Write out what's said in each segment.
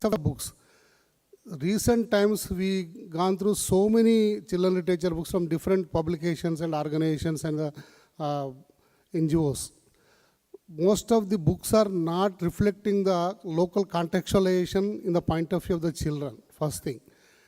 of books. Recent times we gone through so many children literature books from different publications and organizations and NGOs. Most of the books are not reflecting the local contextualization in the point of view of the children, first thing.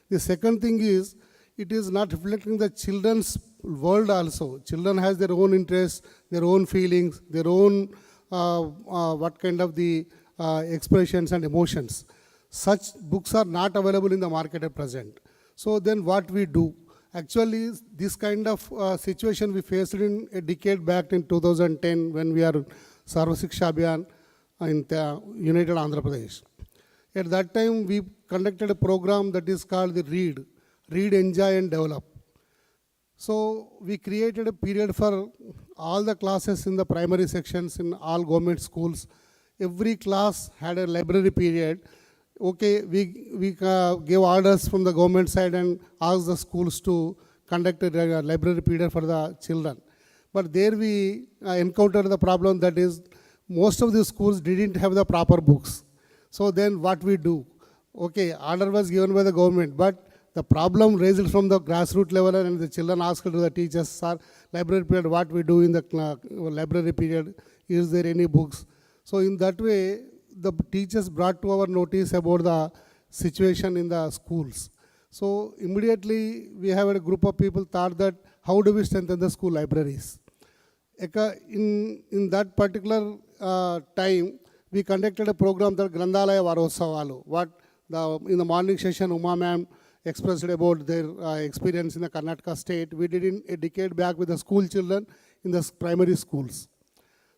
The second thing is, it is not reflecting the children's world also. Children has their own interests, their own feelings, their own what kind of the expressions and emotions. Such books are not available in the market at present. So then what we do? Actually, this kind of situation we faced in a decade back in 2010 when we are Sarva Shiksha Abhiyan in the United Andhra Pradesh. At that time, we conducted a program that is called the Read, Enjoy and Develop. So we created a period for all the classes in the primary sections in all government schools. Every class had a library period. Okay, we gave orders from the government side and asked the schools to conduct a library period for the children. But there we encountered the problem that is most of the schools didn't have the proper books. So then what we do? Okay, order was given by the government, but the problem raised from the grassroots level and the children asked to the teachers, sir, library period, what we do in the library period, is there any books? So in that way, the teachers brought to our notice about the situation in the schools. So immediately we have a group of people thought that how do we strengthen the school libraries? In that particular time, we conducted a program that Grandhalaya Varosavalu. In the morning session, Uma ma'am expressed about their experience in the Karnataka state. We did in a decade back with the school children in the primary schools.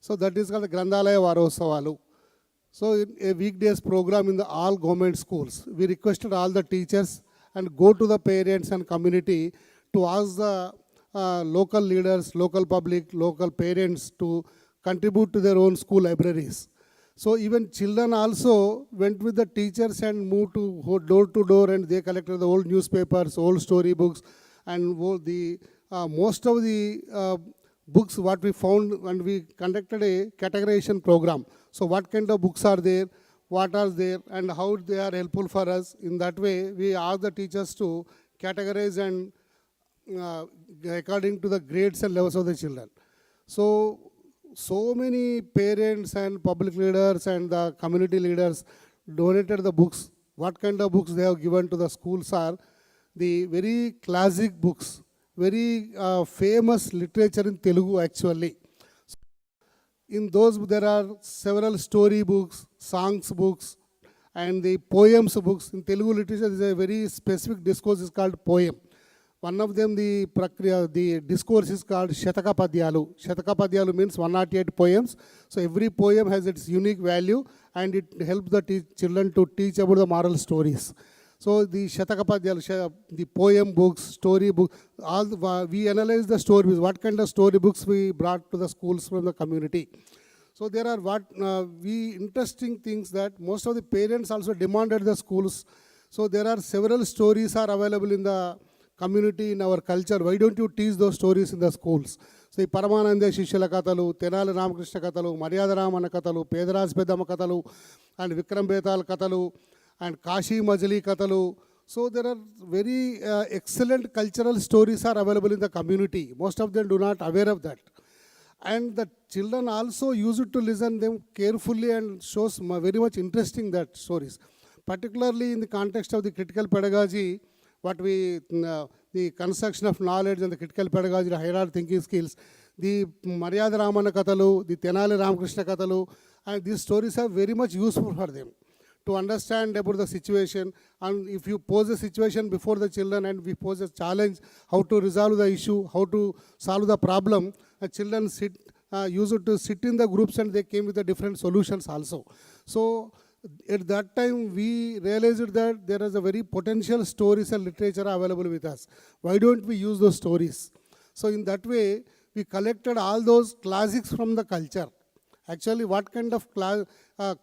So that is called the Grandhalaya Varosavalu. So in a weekdays program in the all government schools, we requested all the teachers and go to the parents and community to ask the local leaders, local public, local parents to contribute to their own school libraries. So even children also went with the teachers and moved to door and they collected the old newspapers, old storybooks, and most of the books what we found, and we conducted a categorization program. So what kind of books are there, what are there, and how they are helpful for us. In that way, we asked the teachers to categorize and according to the grades and levels of the children. So many parents and public leaders and the community leaders donated the books. What kind of books they have given to the schools are the very classic books, very famous literature in Telugu actually. In those there are several story books, songs books, and the poems books. In Telugu literature there is a very specific discourse is called poem. One of them, the discourse is called Shataka Padyalu. Shataka Padyalu means 108 poems. So every poem has its unique value and it helps the children to teach about the moral stories. So the Shataka Padyalu, the poem books, story books, we analyze the stories, what kind of story books we brought to the schools from the community. So there are interesting things that most of the parents also demanded the schools. So there are several stories are available in the community, in our culture. Why don't you teach those stories in the schools? So Paramananda Shishila Katalu, Tenali Ramakrishna Katalu, Maryada Ramana Katalu, Pedraj Pedama Katalu, and Vikram Betal Katalu, and Kashi Majali Katalu. So there are very excellent cultural stories are available in the community. Most of them do not aware of that. And the children also used to listen them carefully and shows very much interesting that stories. Particularly in the context of the critical pedagogy, the construction of knowledge and the critical pedagogy, the hierarchical thinking skills, the Maryada Ramana Katalu, the Tenali Ramakrishna Katalu, and these stories are very much useful for them to understand about the situation. And if you pose a situation before the children and we pose a challenge, how to resolve the issue, how to solve the problem, the children used to sit in the groups and they came with the different solutions also. So at that time, we realized that there is a very potential stories and literature available with us. Why don't we use those stories? So in that way, we collected all those classics from the culture. Actually, what kind of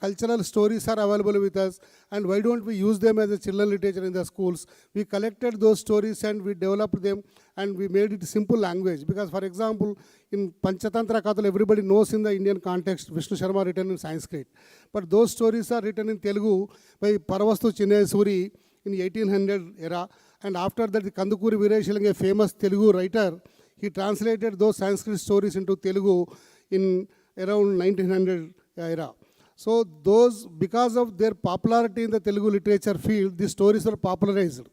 cultural stories are available with us, and why don't we use them as a children literature in the schools? We collected those stories and we developed them, and we made it simple language. Because, for example, in Panchatantra Kathalu, everybody knows in the Indian context, Vishnu Sharma written in Sanskrit. But those stories are written in Telugu by Paravastu Chinnayasuri in 1800 era. And after that, the Kandukuri Veerashalinga, a famous Telugu writer, he translated those Sanskrit stories into Telugu in around 1900 era. So those, because of their popularity in the Telugu literature field, these stories were popularized.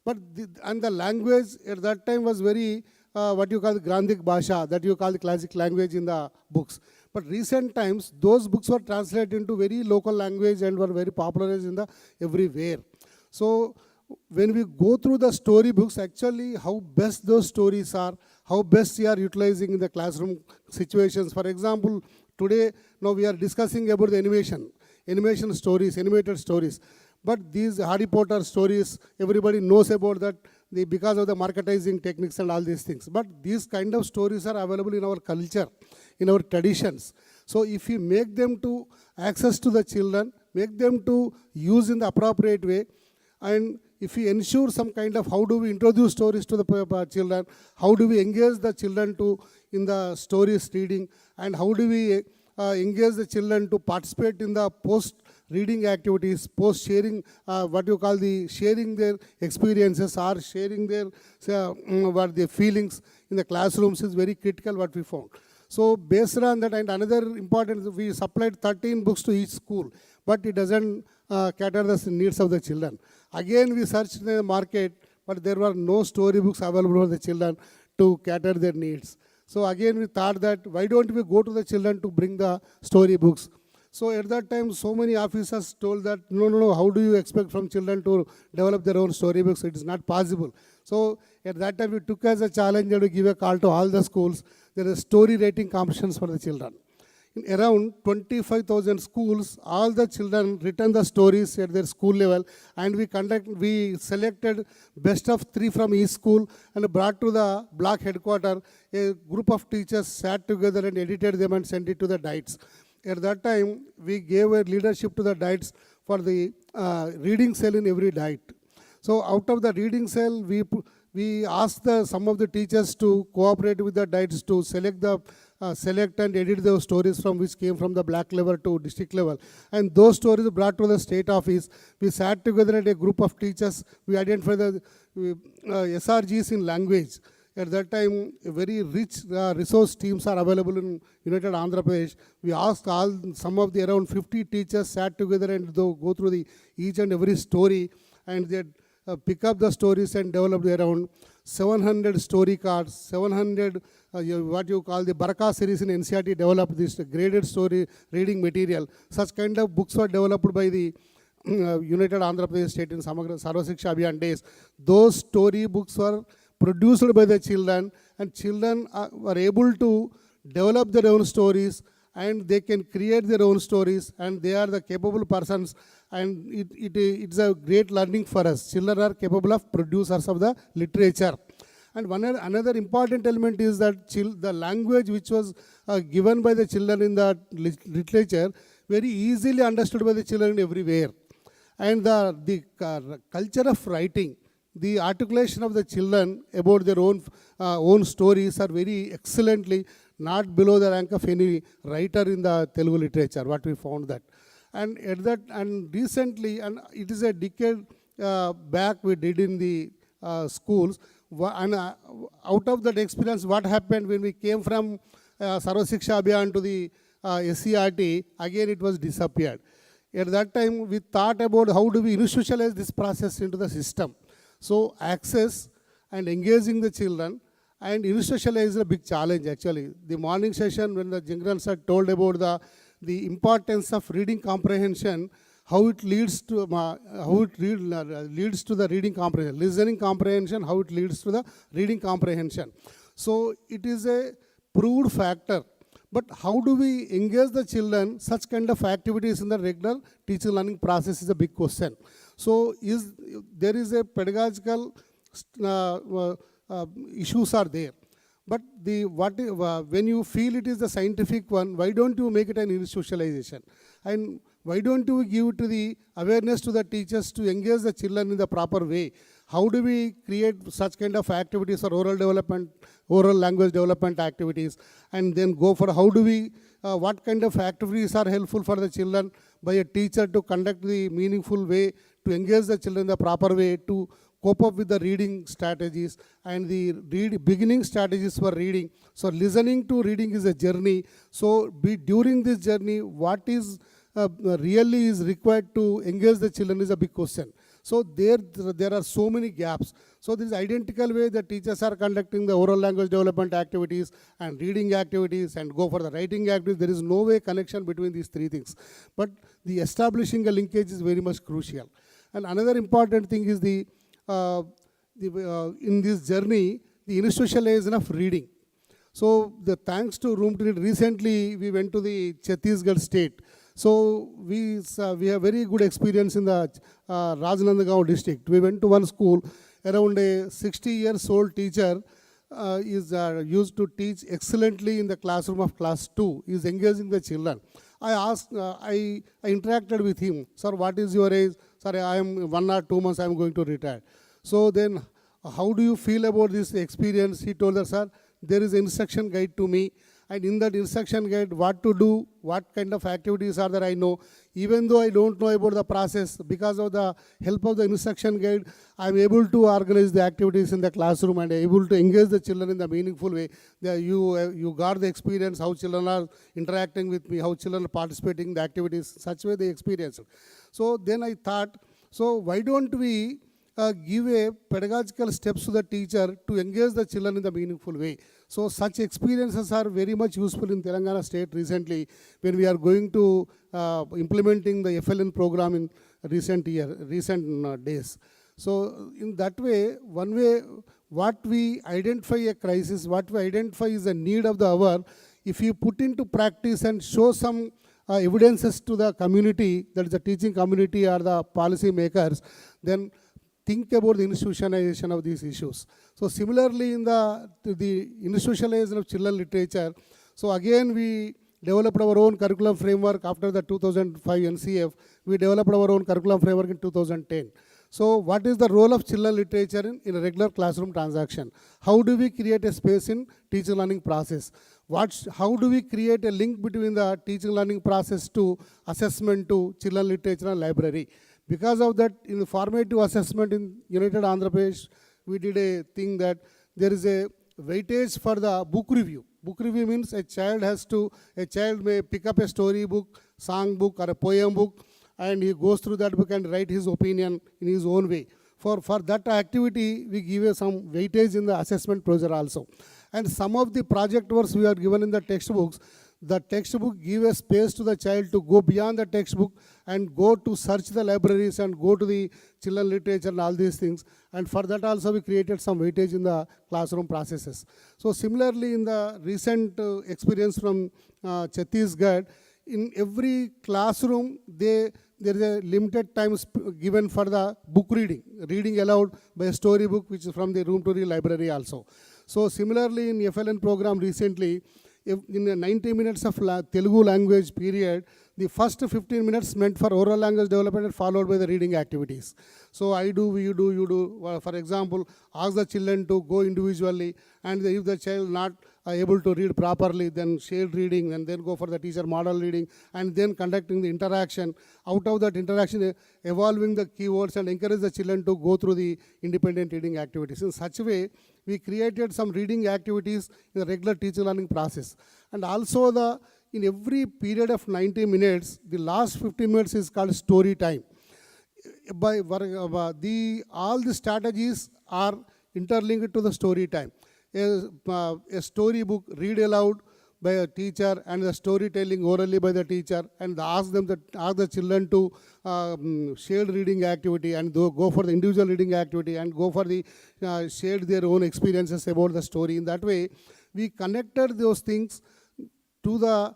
But and the language at that time was very, what you call the Grandic Bhasha, that you call the classic language in the books. But recent times, those books were translated into very local language and were very popularized in the everywhere. So when we go through the story books, actually how best those stories are, how best we are utilizing in the classroom situations. For example, today, now we are discussing about the animation stories, animated stories. But these Harry Potter stories, everybody knows about that because of the marketizing techniques and all these things. But these kind of stories are available in our culture, in our traditions. So if we make them to access to the children, make them to use in the appropriate way, and if we ensure some kind of how do we introduce stories to the children, how do we engage the children to in the stories reading, and how do we engage the children to participate in the post-reading activities, post-sharing, what you call the sharing their experiences or sharing their what their feelings in the classrooms is very critical, what we found. So based on that, and another important, we supplied 13 books to each school, but it doesn't cater the needs of the children. Again, we searched in the market, but there were no storybooks available for the children to cater their needs. So again, we thought that why don't we go to the children to bring the storybooks? So at that time, so many officers told that, no, how do you expect from children to develop their own storybooks? It is not possible. So at that time, we took as a challenge to give a call to all the schools. There are story writing competitions for the children. In around 25,000 schools, all the children written the stories at their school level, and we selected best of 3 from each school and brought to the block headquarters. A group of teachers sat together and edited them and sent it to the diets. At that time, we gave a leadership to the diets for the reading cell in every diet. So out of the reading cell, we asked some of the teachers to cooperate with the diets to select and edit those stories from which came from the block level to district level. And those stories brought to the state office. We sat together at a group of teachers. We identified the SRGs in language. At that time, very rich resource teams are available in United Andhra Pradesh. We asked some of the around 50 teachers sat together and go through each and every story, and they pick up the stories and developed around 700 story cards, 700 what you call the Baraka series in NCERT developed this graded story reading material. Such kind of books were developed by the United Andhra Pradesh State in Sarva Shiksha Abhiyan days. Those story books were produced by the children, and children were able to develop their own stories, and they can create their own stories, and they are the capable persons, and it's a great learning for us. Children are capable of producers of the literature. And another important element is that the language which was given by the children in the literature, very easily understood by the children everywhere. And the culture of writing, the articulation of the children about their own stories are very excellently not below the rank of any writer in the Telugu literature, what we found that. And recently, and it is a decade back we did in the schools, and out of that experience, what happened when we came from Sarva Shiksha Abhiyan to the SCRT, again it was disappeared. At that time, we thought about how do we institutionalize this process into the system. So access and engaging the children and institutionalize is a big challenge actually. The morning session when the Jingran sir told about the importance of reading comprehension, how it leads to the reading comprehension, listening comprehension, how it leads to the reading comprehension. So it is a proved factor. But how do we engage the children? Such kind of activities in the regular teaching learning process is a big question. So there is a pedagogical issues are there. But when you feel it is the scientific one, why don't you make it an institutionalization? And why don't you give to the awareness to the teachers to engage the children in the proper way? How do we create such kind of activities for oral development, oral language development activities, and then go for how do we, what kind of activities are helpful for the children by a teacher to conduct the meaningful way, to engage the children in the proper way, to cope up with the reading strategies and the beginning strategies for reading. So listening to reading is a journey. So during this journey, what is really is required to engage the children is a big question. So there are so many gaps. So this identical way the teachers are conducting the oral language development activities and reading activities and go for the writing activities. There is no way connection between these three things. But the establishing a linkage is very much crucial. And another important thing is in this journey, the institutionalization of reading. So thanks to Room to Read, recently we went to the Chhattisgarh state. So we have very good experience in the Rajnandgaon district. We went to one school, around a 60 years old teacher is used to teach excellently in the classroom of class 2. He is engaging the children. I asked, I interacted with him, sir, what is your age? Sir, I am 1 or 2 months, I am going to retire. So then, how do you feel about this experience? He told us, sir, there is an instruction guide to me. And in that instruction guide, what to do, what kind of activities are there, I know. Even though I don't know about the process, because of the help of the instruction guide, I am able to organize the activities in the classroom and able to engage the children in the meaningful way. You got the experience, how children are interacting with me, how children are participating in the activities, such way they experience it. So then I thought, so why don't we give a pedagogical steps to the teacher to engage the children in the meaningful way. So such experiences are very much useful in Telangana state recently when we are going to implementing the FLN program in recent days. So in that way, one way, what we identify a crisis, what we identify is a need of the hour, if you put into practice and show some evidences to the community, that is the teaching community or the policy makers, then think about the institutionalization of these issues. So similarly in the institutionalization of children literature, so again we developed our own curriculum framework after the 2005 NCF. We developed our own curriculum framework in 2010. So what is the role of children literature in a regular classroom transaction? How do we create a space in teaching learning process? How do we create a link between the teaching learning process to assessment to children literature and library? Because of that, in the formative assessment in United Andhra Pradesh, we did a thing that there is a weightage for the book review. Book review means a child may pick up a story book, song book, or a poem book, and he goes through that book and write his opinion in his own way. For that activity, we give some weightage in the assessment procedure also. And some of the project works we are given in the textbooks, the textbook give a space to the child to go beyond the textbook and go to search the libraries and go to the children literature and all these things. And for that also we created some weightage in the classroom processes. So similarly in the recent experience from Chhattisgarh, in every classroom there is a limited time given for the book reading aloud by a story book which is from the Room to Read library also. So similarly in FLN program recently, in 90 minutes of Telugu language period, the first 15 minutes meant for oral language development and followed by the reading activities. So I do, you do, you do. For example, ask the children to go individually, and if the child not able to read properly, then shared reading, and then go for the teacher model reading, and then conducting the interaction. Out of that interaction, evolving the keywords and encourage the children to go through the independent reading activities. In such a way, we created some reading activities in the regular teaching learning process. And also in every period of 90 minutes, the last 15 minutes is called story time. All the strategies are interlinked to the story time. A story book read aloud by a teacher and the storytelling orally by the teacher, and ask the children to shared reading activity and go for the individual reading activity and go for the shared their own experiences about the story. In that way, we connected those things to the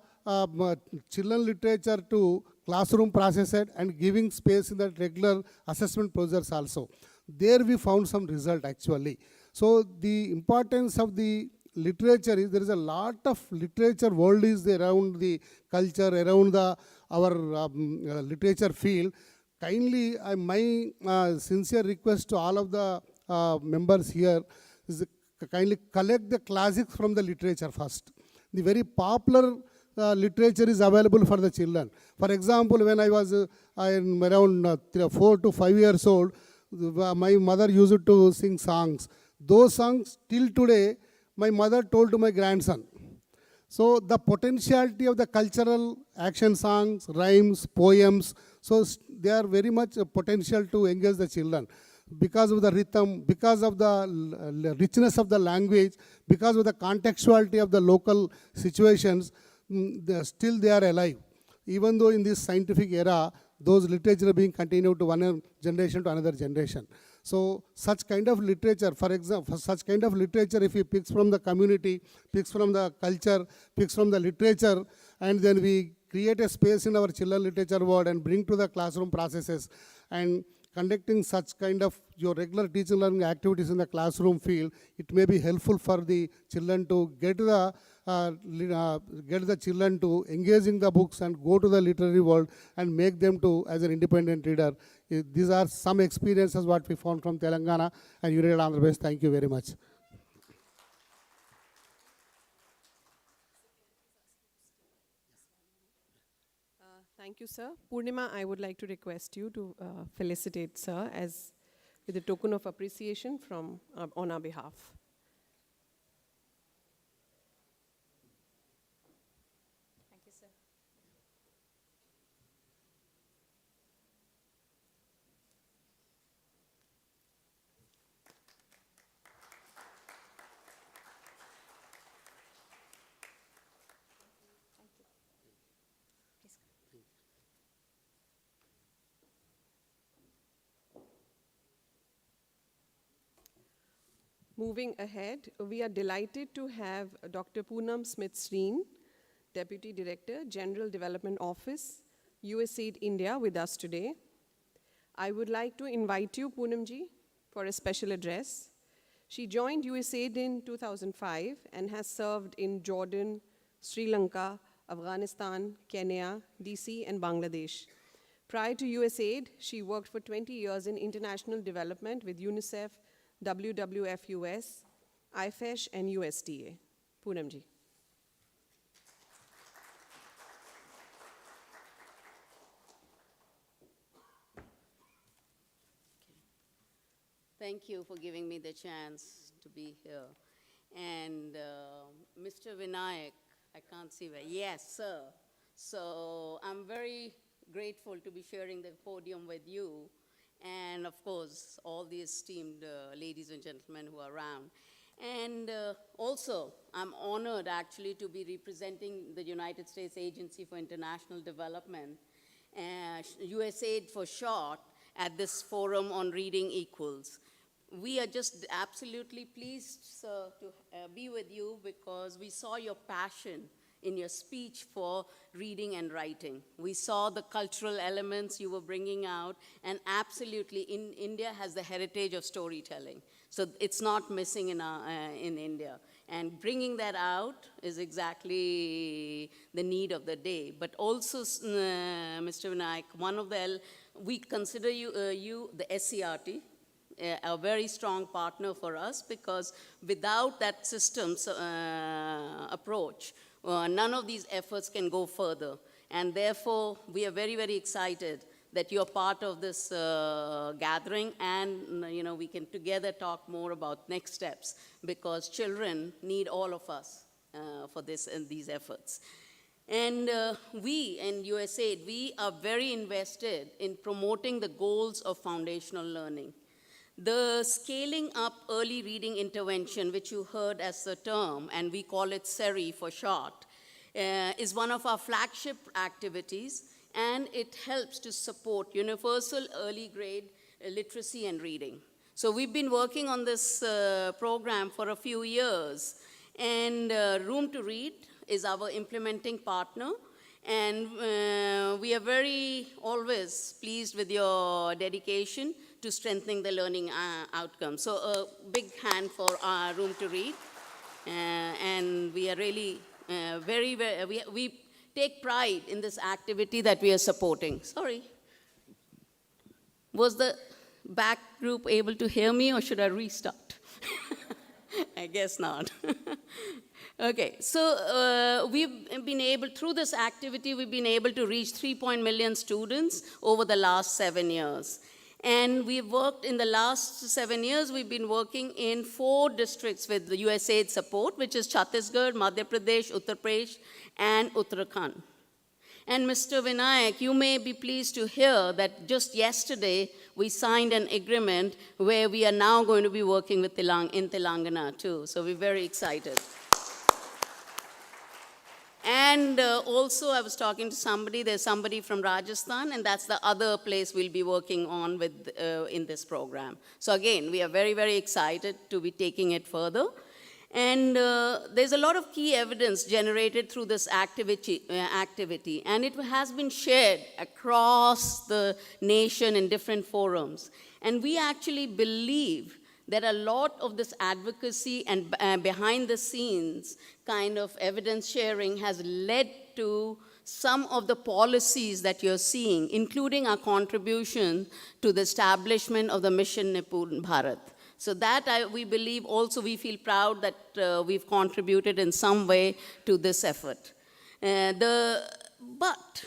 children literature to classroom process and giving space in that regular assessment procedures also. There we found some result actually. So the importance of the literature is, there is a lot of literature world is around the culture, around our literature field. Kindly, my sincere request to all of the members here is kindly collect the classics from the literature first. The very popular literature is available for the children. For example, when I was I'm around 4 to 5 years old, my mother used to sing songs. Those songs, till today, my mother told to my grandson. So the potentiality of the cultural action songs, rhymes, poems, so they are very much a potential to engage the children. Because of the rhythm, because of the richness of the language, because of the contextuality of the local situations, still they are alive. Even though in this scientific era, those literature are being continued to one generation to another generation. So such kind of literature, for example, such kind of literature, if we picks from the community, picks from the culture, picks from the literature, and then we create a space in our children literature world and bring to the classroom processes, and conducting such kind of your regular teaching learning activities in the classroom field, it may be helpful for the children to get the children to engage in the books and go to the literary world and make them to as an independent reader. These are some experiences what we found from Telangana and United Andhra Pradesh. Thank you very much. Thank you, sir. Purnima, I would like to request you to felicitate sir as with a token of appreciation from on our behalf. Thank you, sir. Moving ahead, we are delighted to have Dr. Poonam Smith-Sreen, Deputy Director, General Development Office, USAID India, with us today. I would like to invite you, Poonamji, for a special address. She joined USAID in 2005 and has served in Jordan, Sri Lanka, Afghanistan, Kenya, DC, and Bangladesh. Prior to USAID, she worked for 20 years in international development with UNICEF, WWF US, IFESH, and USDA. Poonamji. Thank you for giving me the chance to be here. And Mr. Vinayak, I can't see where, yes, sir. So I'm very grateful to be sharing the podium with you, and of course, all the esteemed ladies and gentlemen who are around. And also, I'm honored actually to be representing the United States Agency for International Development, USAID for short, at this forum on reading equals. We are just absolutely pleased, sir, to be with you because we saw your passion in your speech for reading and writing. We saw the cultural elements you were bringing out, and absolutely, India has the heritage of storytelling. So it's not missing in India. And bringing that out is exactly the need of the day. But also, Mr. Vinayak, we consider you the SCRT, a very strong partner for us, because without that systems approach, none of these efforts can go further. And therefore, we are very, very excited that you're part of this gathering, and we can together talk more about next steps, because children need all of us for this and these efforts. And we in USAID, we are very invested in promoting the goals of foundational learning. The scaling up early reading intervention, which you heard as the term, and we call it SERI for short, is one of our flagship activities, and it helps to support universal early grade literacy and reading. So we've been working on this program for a few years, and Room to Read is our implementing partner, and we are very always pleased with your dedication to strengthening the learning outcomes. So a big hand for our Room to Read. And we are really we take pride in this activity that we are supporting. Sorry. Was the back group able to hear me, or should I restart? I guess not. Okay, so we've been able, through this activity, we've been able to reach 3 million students over the last 7 years. And we've worked, in the last 7 years, we've been working in 4 districts with the USAID support, which is Chhattisgarh, Madhya Pradesh, Uttar Pradesh, and Uttarakhand. And Mr. Vinayak, you may be pleased to hear that just yesterday we signed an agreement where we are now going to be working with in Telangana too. So we're very excited. And also I was talking to somebody, there's somebody from Rajasthan, and that's the other place we'll be working on with in this program. So again, we are very, very excited to be taking it further. And there's a lot of key evidence generated through this activity, and it has been shared across the nation in different forums. And we actually believe that a lot of this advocacy and behind the scenes kind of evidence sharing has led to some of the policies that you're seeing, including our contribution to the establishment of the Mission Nipun Bharat. So that we believe also, we feel proud that we've contributed in some way to this effort. But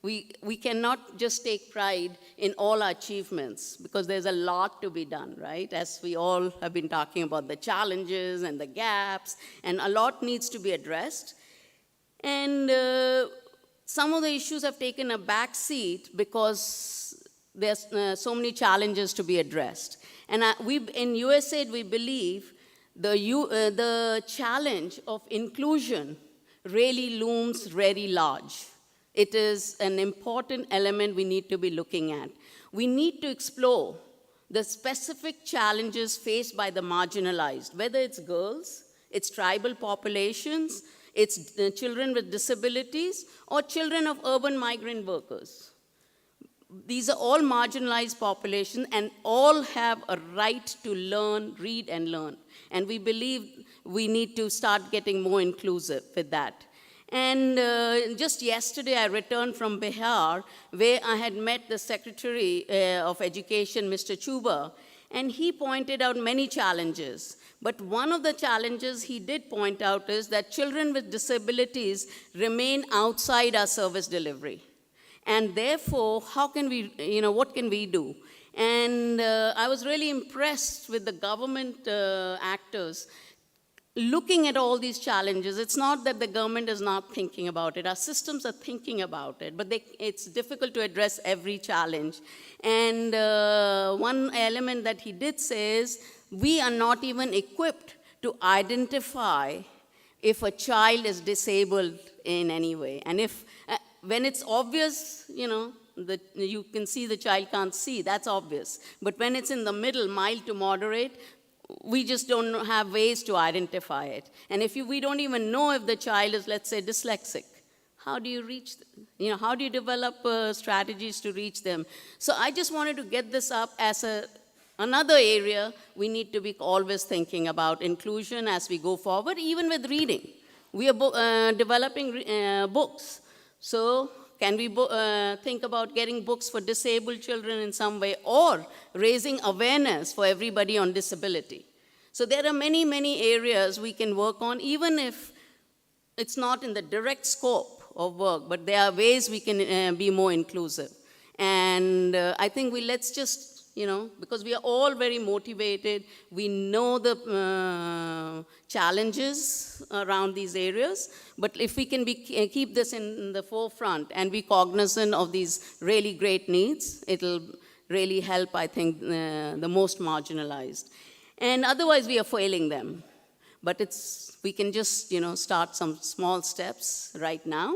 we cannot just take pride in all our achievements, because there's a lot to be done, right? As we all have been talking about the challenges and the gaps, and a lot needs to be addressed. And some of the issues have taken a back seat because there's so many challenges to be addressed. And in USAID, we believe the challenge of inclusion really looms very large. It is an important element we need to be looking at. We need to explore the specific challenges faced by the marginalized, whether it's girls, it's tribal populations, it's children with disabilities, or children of urban migrant workers. These are all marginalized populations, and all have a right to learn, read, and learn. And we believe we need to start getting more inclusive with that. And just yesterday, I returned from Bihar, where I had met the Secretary of Education, Mr. Chuba, and he pointed out many challenges. But one of the challenges he did point out is that children with disabilities remain outside our service delivery. And therefore, how can we, what can we do? And I was really impressed with the government actors looking at all these challenges. It's not that the government is not thinking about it. Our systems are thinking about it, but it's difficult to address every challenge. And one element that he did say is, we are not even equipped to identify if a child is disabled in any way. And if when it's obvious, you can see the child can't see, that's obvious. But when it's in the middle, mild to moderate, we just don't have ways to identify it. And if we don't even know if the child is, let's say, dyslexic, how do you reach them? How do you develop strategies to reach them? So I just wanted to get this up as another area we need to be always thinking about inclusion as we go forward, even with reading. We are developing books. So can we think about getting books for disabled children in some way, or raising awareness for everybody on disability? So there are many, many areas we can work on, even if it's not in the direct scope of work, but there are ways we can be more inclusive. And I think let's just, because we are all very motivated, we know the challenges around these areas, but if we can keep this in the forefront and be cognizant of these really great needs, it'll really help, I think, the most marginalized. And otherwise, we are failing them. But we can just, start some small steps right now.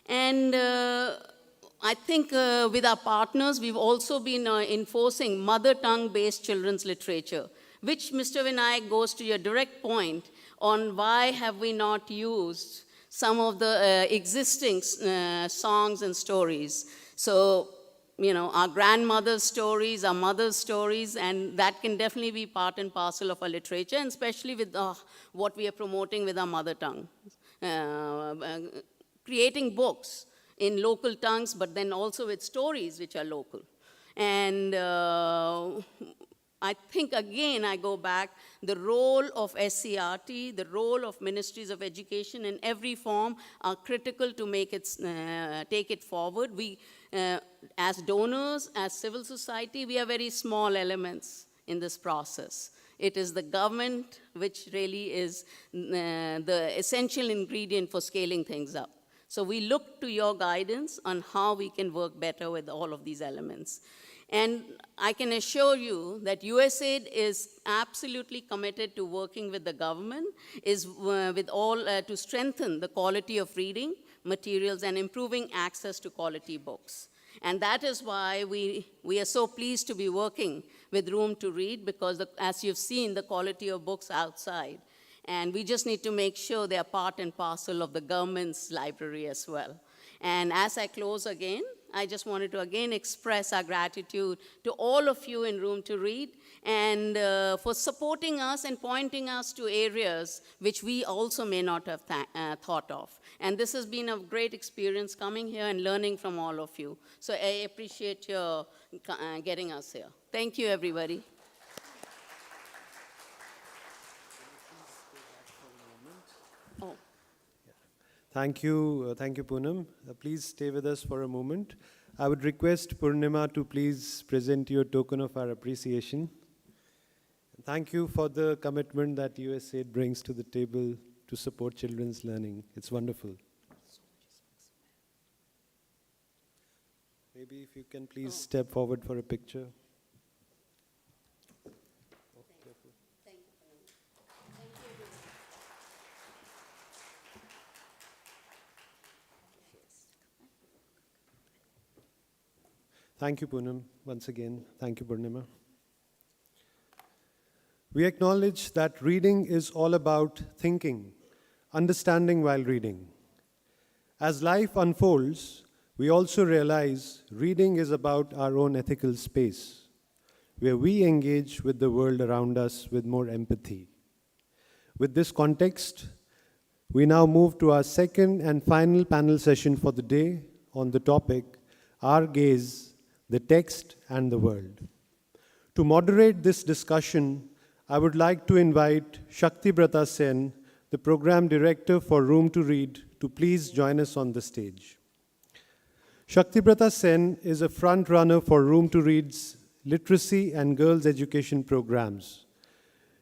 And I think with our partners, we've also been enforcing mother tongue-based children's literature, which, Mr. Vinayak, goes to your direct point on why have we not used some of the existing songs and stories. So our grandmother's stories, our mother's stories, and that can definitely be part and parcel of our literature, and especially with what we are promoting with our mother tongue. Creating books in local tongues, but then also with stories which are local. And I think, again, I go back, the role of SCRT, the role of ministries of education in every form are critical to make it, take it forward. We, as donors, as civil society, we are very small elements in this process. It is the government which really is the essential ingredient for scaling things up. So we look to your guidance on how we can work better with all of these elements. And I can assure you that USAID is absolutely committed to working with the government, is with all to strengthen the quality of reading materials and improving access to quality books. And that is why we are so pleased to be working with Room to Read, because as you've seen, the quality of books outside. And we just need to make sure they are part and parcel of the government's library as well. And as I close again, I just wanted to again express our gratitude to all of you in Room to Read, and for supporting us and pointing us to areas which we also may not have thought of. And this has been a great experience coming here and learning from all of you. So I appreciate your getting us here. Thank you, everybody. Oh. Thank you, Poonam. Please stay with us for a moment. I would request Purnima to please present you a token of our appreciation. Thank you for the commitment that USAID brings to the table to support children's learning. It's wonderful. Maybe if you can please step forward for a picture. Thank you, Poonam. Once again, thank you, Purnima. We acknowledge that reading is all about thinking, understanding while reading. As life unfolds, we also realize reading is about our own ethical space, where we engage with the world around us with more empathy. With this context, we now move to our second and final panel session for the day on the topic, Our Gaze, the Text and the World. To moderate this discussion, I would like to invite Shaktibrata Sen, the Program Director for Room to Read, to please join us on the stage. Shaktibrata Sen is a front-runner for Room to Read's literacy and girls' education programs.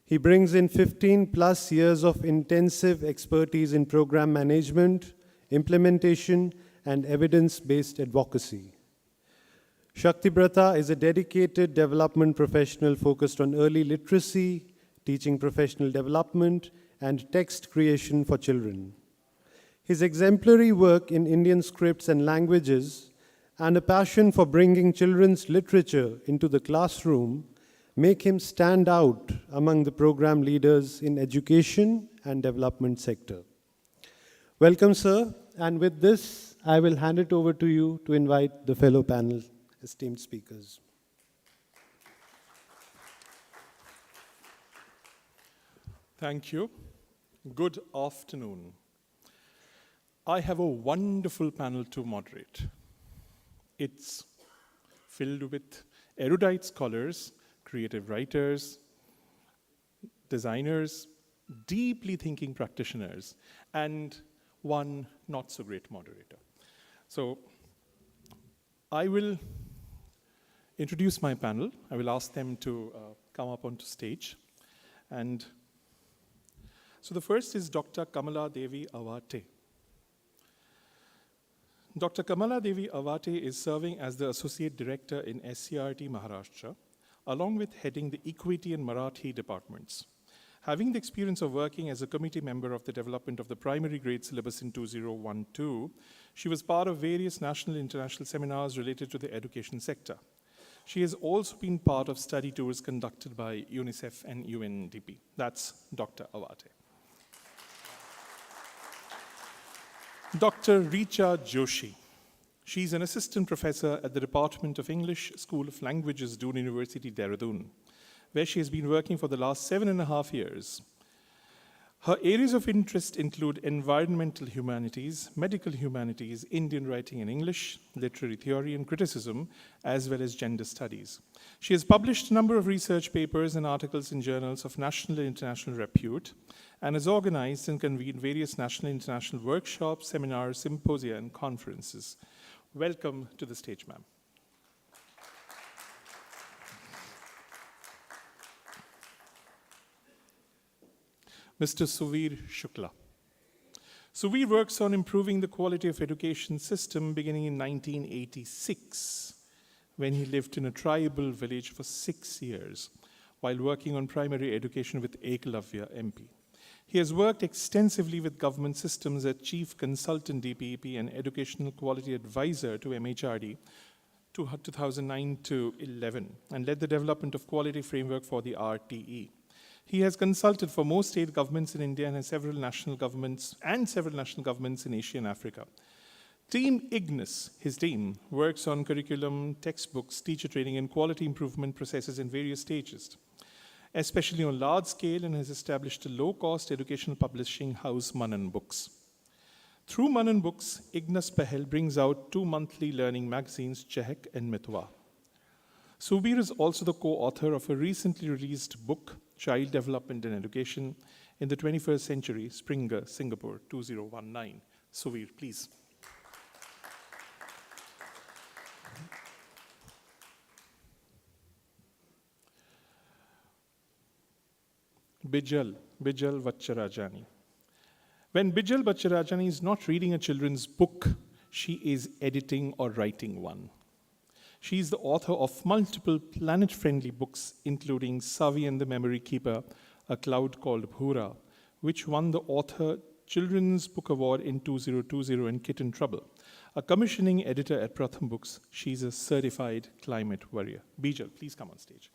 He brings in 15+ years of intensive expertise in program management, implementation, and evidence-based advocacy. Shaktibrata is a dedicated development professional focused on early literacy, teaching professional development, and text creation for children. His exemplary work in Indian scripts and languages and a passion for bringing children's literature into the classroom make him stand out among the program leaders in education and development sector. Welcome, sir, and with this, I will hand it over to you to invite the fellow panel esteemed speakers. Thank you. Good afternoon. I have a wonderful panel to moderate. It's filled with erudite scholars, creative writers, designers, deeply thinking practitioners, and one not so great moderator. So I will introduce my panel. I will ask them to come up onto stage. And so the first is Dr. Kamala Devi Awate. Dr. Kamala Devi Awate is serving as the Associate Director in SCRT Maharashtra, along with heading the Equity and Marathi departments. Having the experience of working as a committee member of the development of the primary grade syllabus in 2012, she was part of various national and international seminars related to the education sector. She has also been part of study tours conducted by UNICEF and UNDP. That's Dr. Awate. Dr. Richa Joshi. She's an assistant professor at the Department of English, School of Languages, Doon University, Dehradun, where she has been working for the last 7.5 years. Her areas of interest include environmental humanities, medical humanities, Indian writing and English, literary theory and criticism, as well as gender studies. She has published a number of research papers and articles in journals of national and international repute, and has organized and convened various national and international workshops, seminars, symposia, and conferences. Welcome to the stage, ma'am. Mr. Suvir Shukla. Suvir works on improving the quality of education system beginning in 1986, when he lived in a tribal village for 6 years while working on primary education with Eklavya MP. He has worked extensively with government systems as Chief Consultant DPEP and Educational Quality Advisor to MHRD 2009 to 11, and led the development of quality framework for the RTE. He has consulted for most state governments in India and has several national governments in Asia and Africa. Team Ignis, his team, works on curriculum, textbooks, teacher training, and quality improvement processes in various stages, especially on large scale, and has established a low-cost educational publishing house, Manan Books. Through Manan Books, Ignis Pahel brings out 2 monthly learning magazines, Chehak and Mitwa. Suvir is also the co-author of a recently released book, Child Development and Education in the 21st Century, Springer, Singapore, 2019. Suvir, please. Bijal Vacharajani. When Bijal Vacharajani is not reading a children's book, she is editing or writing one. She is the author of multiple planet-friendly books, including Savi and the Memory Keeper, A Cloud Called Bhura, which won the Author Children's Book Award in 2020 and Kitten Trouble. A commissioning editor at Pratham Books, she's a certified climate warrior. Bijal, please come on stage.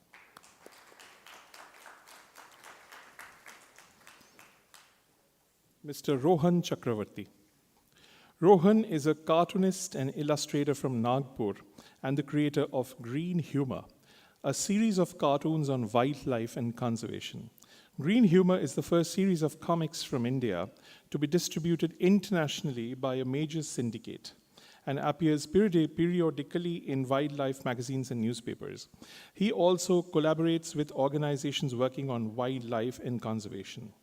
Mr. Rohan Chakravarti. Rohan is a cartoonist and illustrator from Nagpur and the creator of Green Humor, a series of cartoons on wildlife and conservation. Green Humor is the first series of comics from India to be distributed internationally by a major syndicate and appears periodically in wildlife magazines and newspapers. He also collaborates with organizations working on wildlife and conservation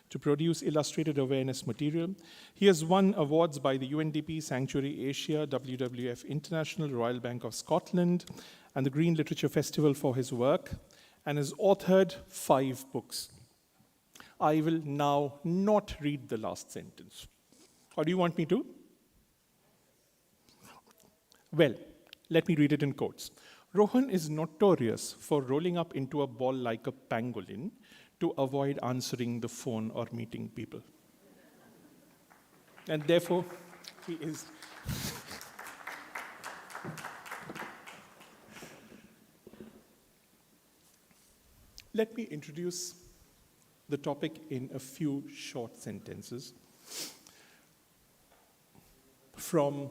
to produce illustrated awareness material. He has won awards by the UNDP, Sanctuary Asia, WWF International, Royal Bank of Scotland, and the Green Literature Festival for his work, and has authored 5 books. I will now not read the last sentence. Or do you want me to? Well, let me read it in quotes. Rohan is notorious for rolling up into a ball like a pangolin to avoid answering the phone or meeting people. And therefore, he is. Let me introduce the topic in a few short sentences from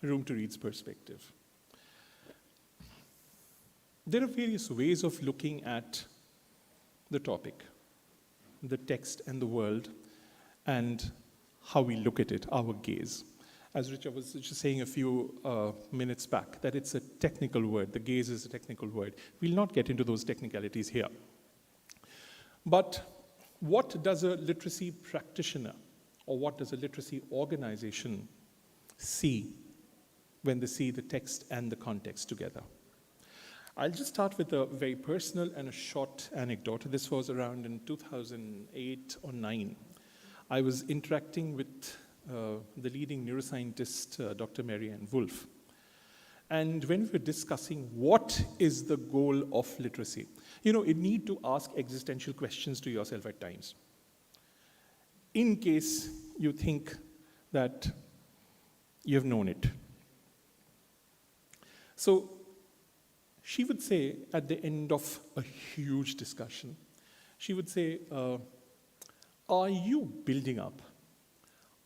Room to Read's perspective. There are various ways of looking at the topic, the text and the world, and how we look at it, our gaze. As Richard was just saying a few minutes back, that it's a technical word, the gaze is a technical word. We'll not get into those technicalities here. But what does a literacy practitioner or what does a literacy organization see when they see the text and the context together? I'll just start with a very personal and a short anecdote. This was around in 2008 or 9. I was interacting with the leading neuroscientist, Dr. Marianne Wolf. And when we were discussing what is the goal of literacy, you need to ask existential questions to yourself at times. In case you think that you have known it. So she would say at the end of a huge discussion, she would say, are you building up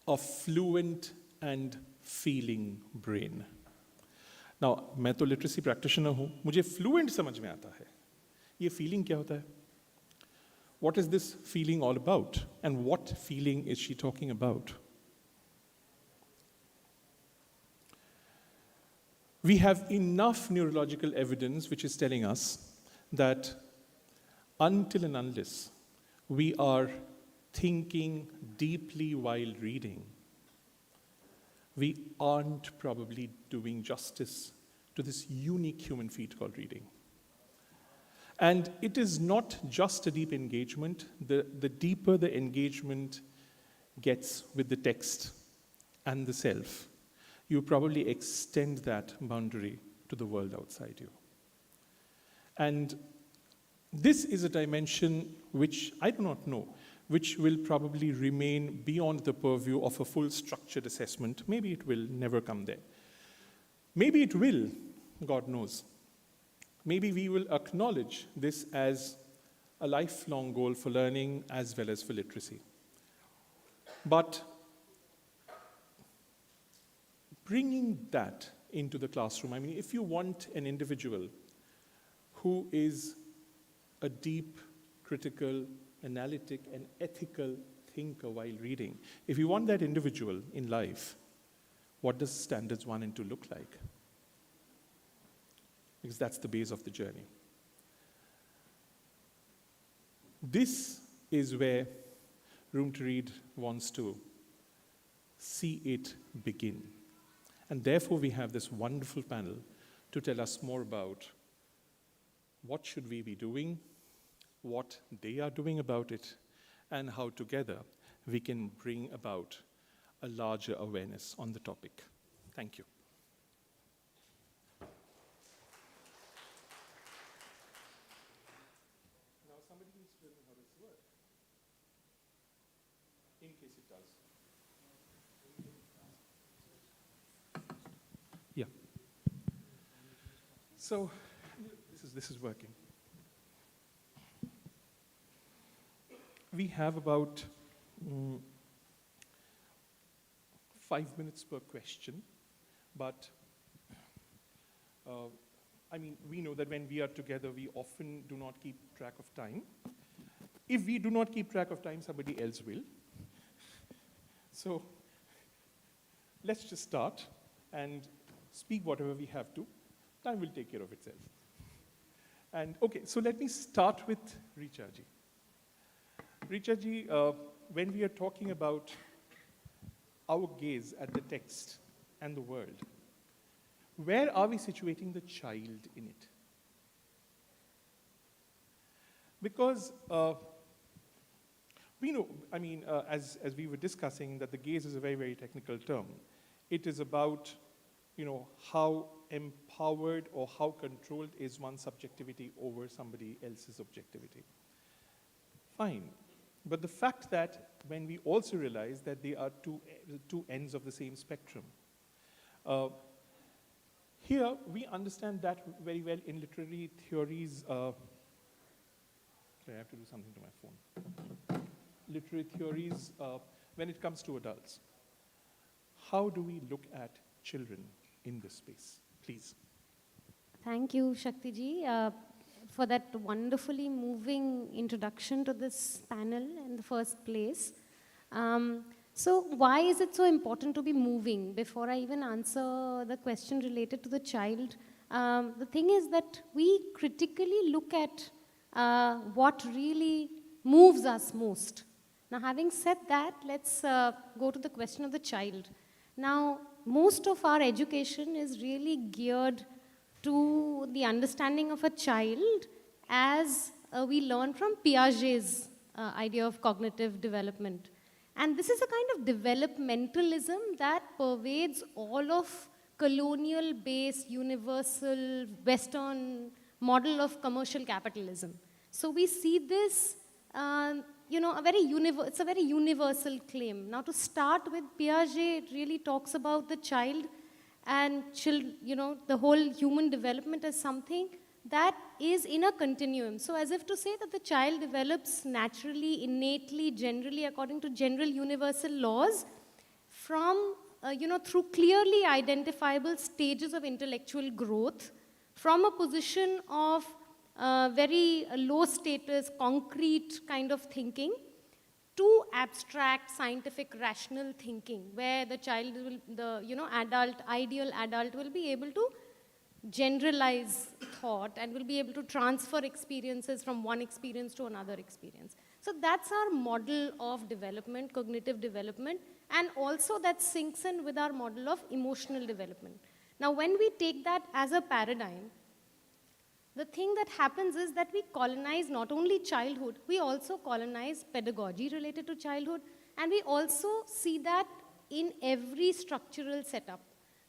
a fluent and feeling brain. Now, मैं तो literacy practitioner हूँ, मुझे fluent समझ में आता है. ये feeling क्या होता है? What is this feeling all about? And what feeling is she talking about? We have enough neurological evidence which is telling us that until and unless we are thinking deeply while reading, we aren't probably doing justice to this unique human feat called reading. And it is not just a deep engagement. The deeper the engagement gets with the text and the self, you probably extend that boundary to the world outside you. And this is a dimension which I do not know, which will probably remain beyond the purview of a full structured assessment. Maybe it will never come there. Maybe it will, God knows. Maybe we will acknowledge this as a lifelong goal for learning as well as for literacy. But bringing that into the classroom, I mean, if you want an individual who is a deep, critical, analytic, and ethical thinker while reading, if you want that individual in life, what does standards 1 and 2 look like? Because that's the base of the journey. This is where Room to Read wants to see it begin. And therefore, we have this wonderful panel to tell us more about what should we be doing, what they are doing about it, and how together we can bring about a larger awareness on the topic. Thank you. Now, somebody needs to tell me how this works, in case it does. Yeah. So, this is working. We have about 5 minutes per question, but I mean, we know that when we are together, we often do not keep track of time. If we do not keep track of time, somebody else will. So let's just start and speak whatever we have to. Time will take care of itself. And okay, so let me start with Richa ji. Richa ji, when we are talking about our gaze at the text and the world, where are we situating the child in it? Because we know, I mean, as we were discussing, that the gaze is a very, very technical term. It is about, you know, how empowered or how controlled is one's subjectivity over somebody else's objectivity. Fine. But the fact that when we also realize that they are two ends of the same spectrum, here we understand that very well in literary theories. Sorry, I have to do something to my phone. Literary theories, when it comes to adults, how do we look at children in this space? Please. Thank you, Shakti ji, for that wonderfully moving introduction to this panel in the first place. So why is it so important to be moving? Before I even answer the question related to the child, the thing is that we critically look at what really moves us most. Now, having said that, let's go to the question of the child. Now, most of our education is really geared to the understanding of a child as we learn from Piaget's idea of cognitive development. And this is a kind of developmentalism that pervades all of colonial-based, universal, Western model of commercial capitalism. So we see this, you know, it's a very universal claim. Now to start with, Piaget really talks about the child and you know, the whole human development as something that is in a continuum. So as if to say that the child develops naturally, innately, generally, according to general universal laws from through clearly identifiable stages of intellectual growth from a position of very low status, concrete kind of thinking to abstract, scientific, rational thinking, where the child will, ideal adult will be able to generalize thought and will be able to transfer experiences from one experience to another experience. So that's our model of development, cognitive development, and also that syncs in with our model of emotional development. Now, when we take that as a paradigm, the thing that happens is that we colonize not only childhood, we also colonize pedagogy related to childhood, and we also see that in every structural setup.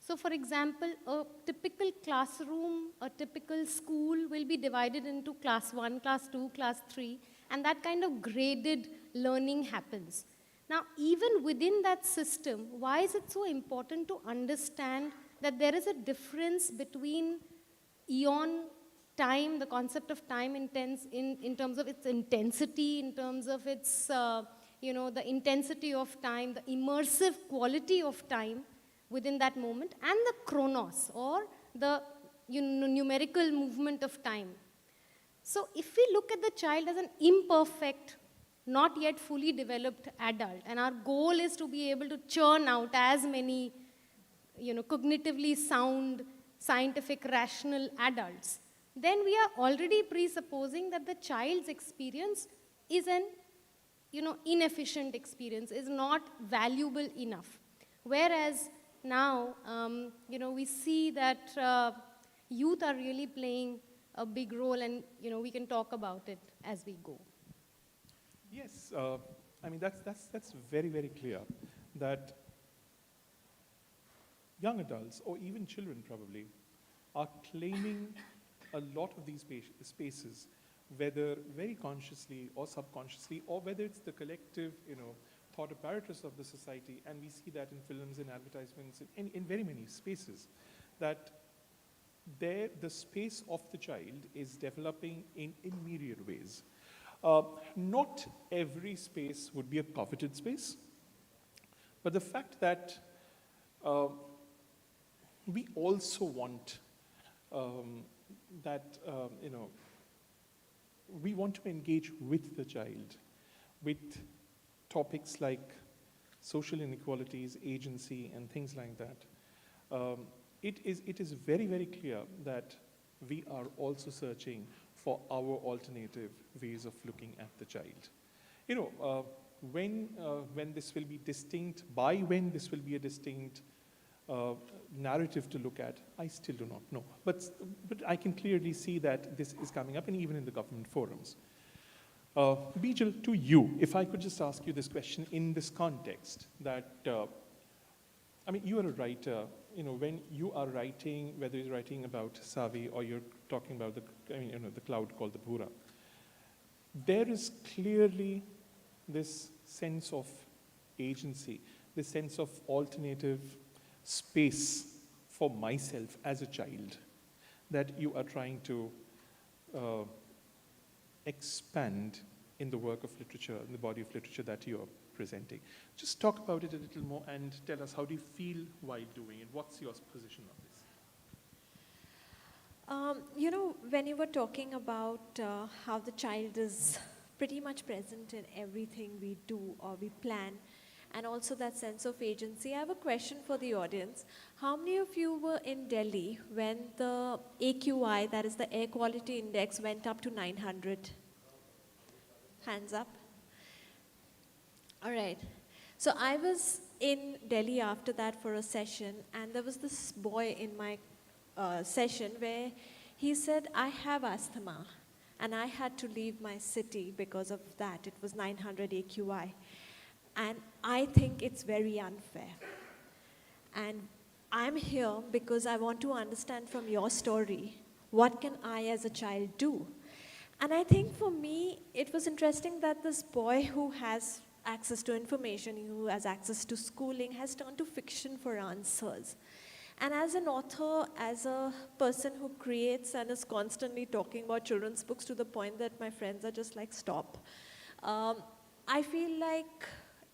So for example, a typical classroom, a typical school will be divided into class 1, class 2, class 3, and that kind of graded learning happens. Now, even within that system, why is it so important to understand that there is a difference between eon time, the concept of time in terms of its intensity, in terms of its, the intensity of time, the immersive quality of time within that moment, and the chronos, or the numerical movement of time. So if we look at the child as an imperfect, not yet fully developed adult, and our goal is to be able to churn out as many, cognitively sound, scientific, rational adults, then we are already presupposing that the child's experience is an, inefficient experience, is not valuable enough. Whereas now, we see that youth are really playing a big role, and, we can talk about it as we go. Yes, I mean, that's very, very clear that young adults, or even children probably, are claiming a lot of these spaces, whether very consciously or subconsciously, or whether it's the collective, thought apparatus of the society, and we see that in films, in advertisements, in very many spaces, that the space of the child is developing in myriad ways. Not every space would be a coveted space, but the fact that we also want we want to engage with the child with topics like social inequalities, agency, and things like that. It is very, very clear that we are also searching for our alternative ways of looking at the child. When this will be distinct, by when this will be a distinct narrative to look at, I still do not know. But I can clearly see that this is coming up, and even in the government forums. Bijal, to you, if I could just ask you this question in this context, that, you are a writer, when you are writing, whether you're writing about Savi or you're talking about the cloud called the Bhura, there is clearly this sense of agency, this sense of alternative space for myself as a child that you are trying to expand in the work of literature, in the body of literature that you are presenting. Just talk about it a little more and tell us, how do you feel while doing it? What's your position on this? When you were talking about how the child is pretty much present in everything we do or we plan, and also that sense of agency, I have a question for the audience. How many of you were in Delhi when the AQI, that is the Air Quality Index, went up to 900? Hands up. All right. So I was in Delhi after that for a session, and there was this boy in my session where he said, I have asthma, and I had to leave my city because of that. It was 900 AQI. And I think it's very unfair. And I'm here because I want to understand from your story, what can I as a child do? And I think for me, it was interesting that this boy who has access to information, who has access to schooling, has turned to fiction for answers. And as an author, as a person who creates and is constantly talking about children's books to the point that my friends are just like, stop. I feel like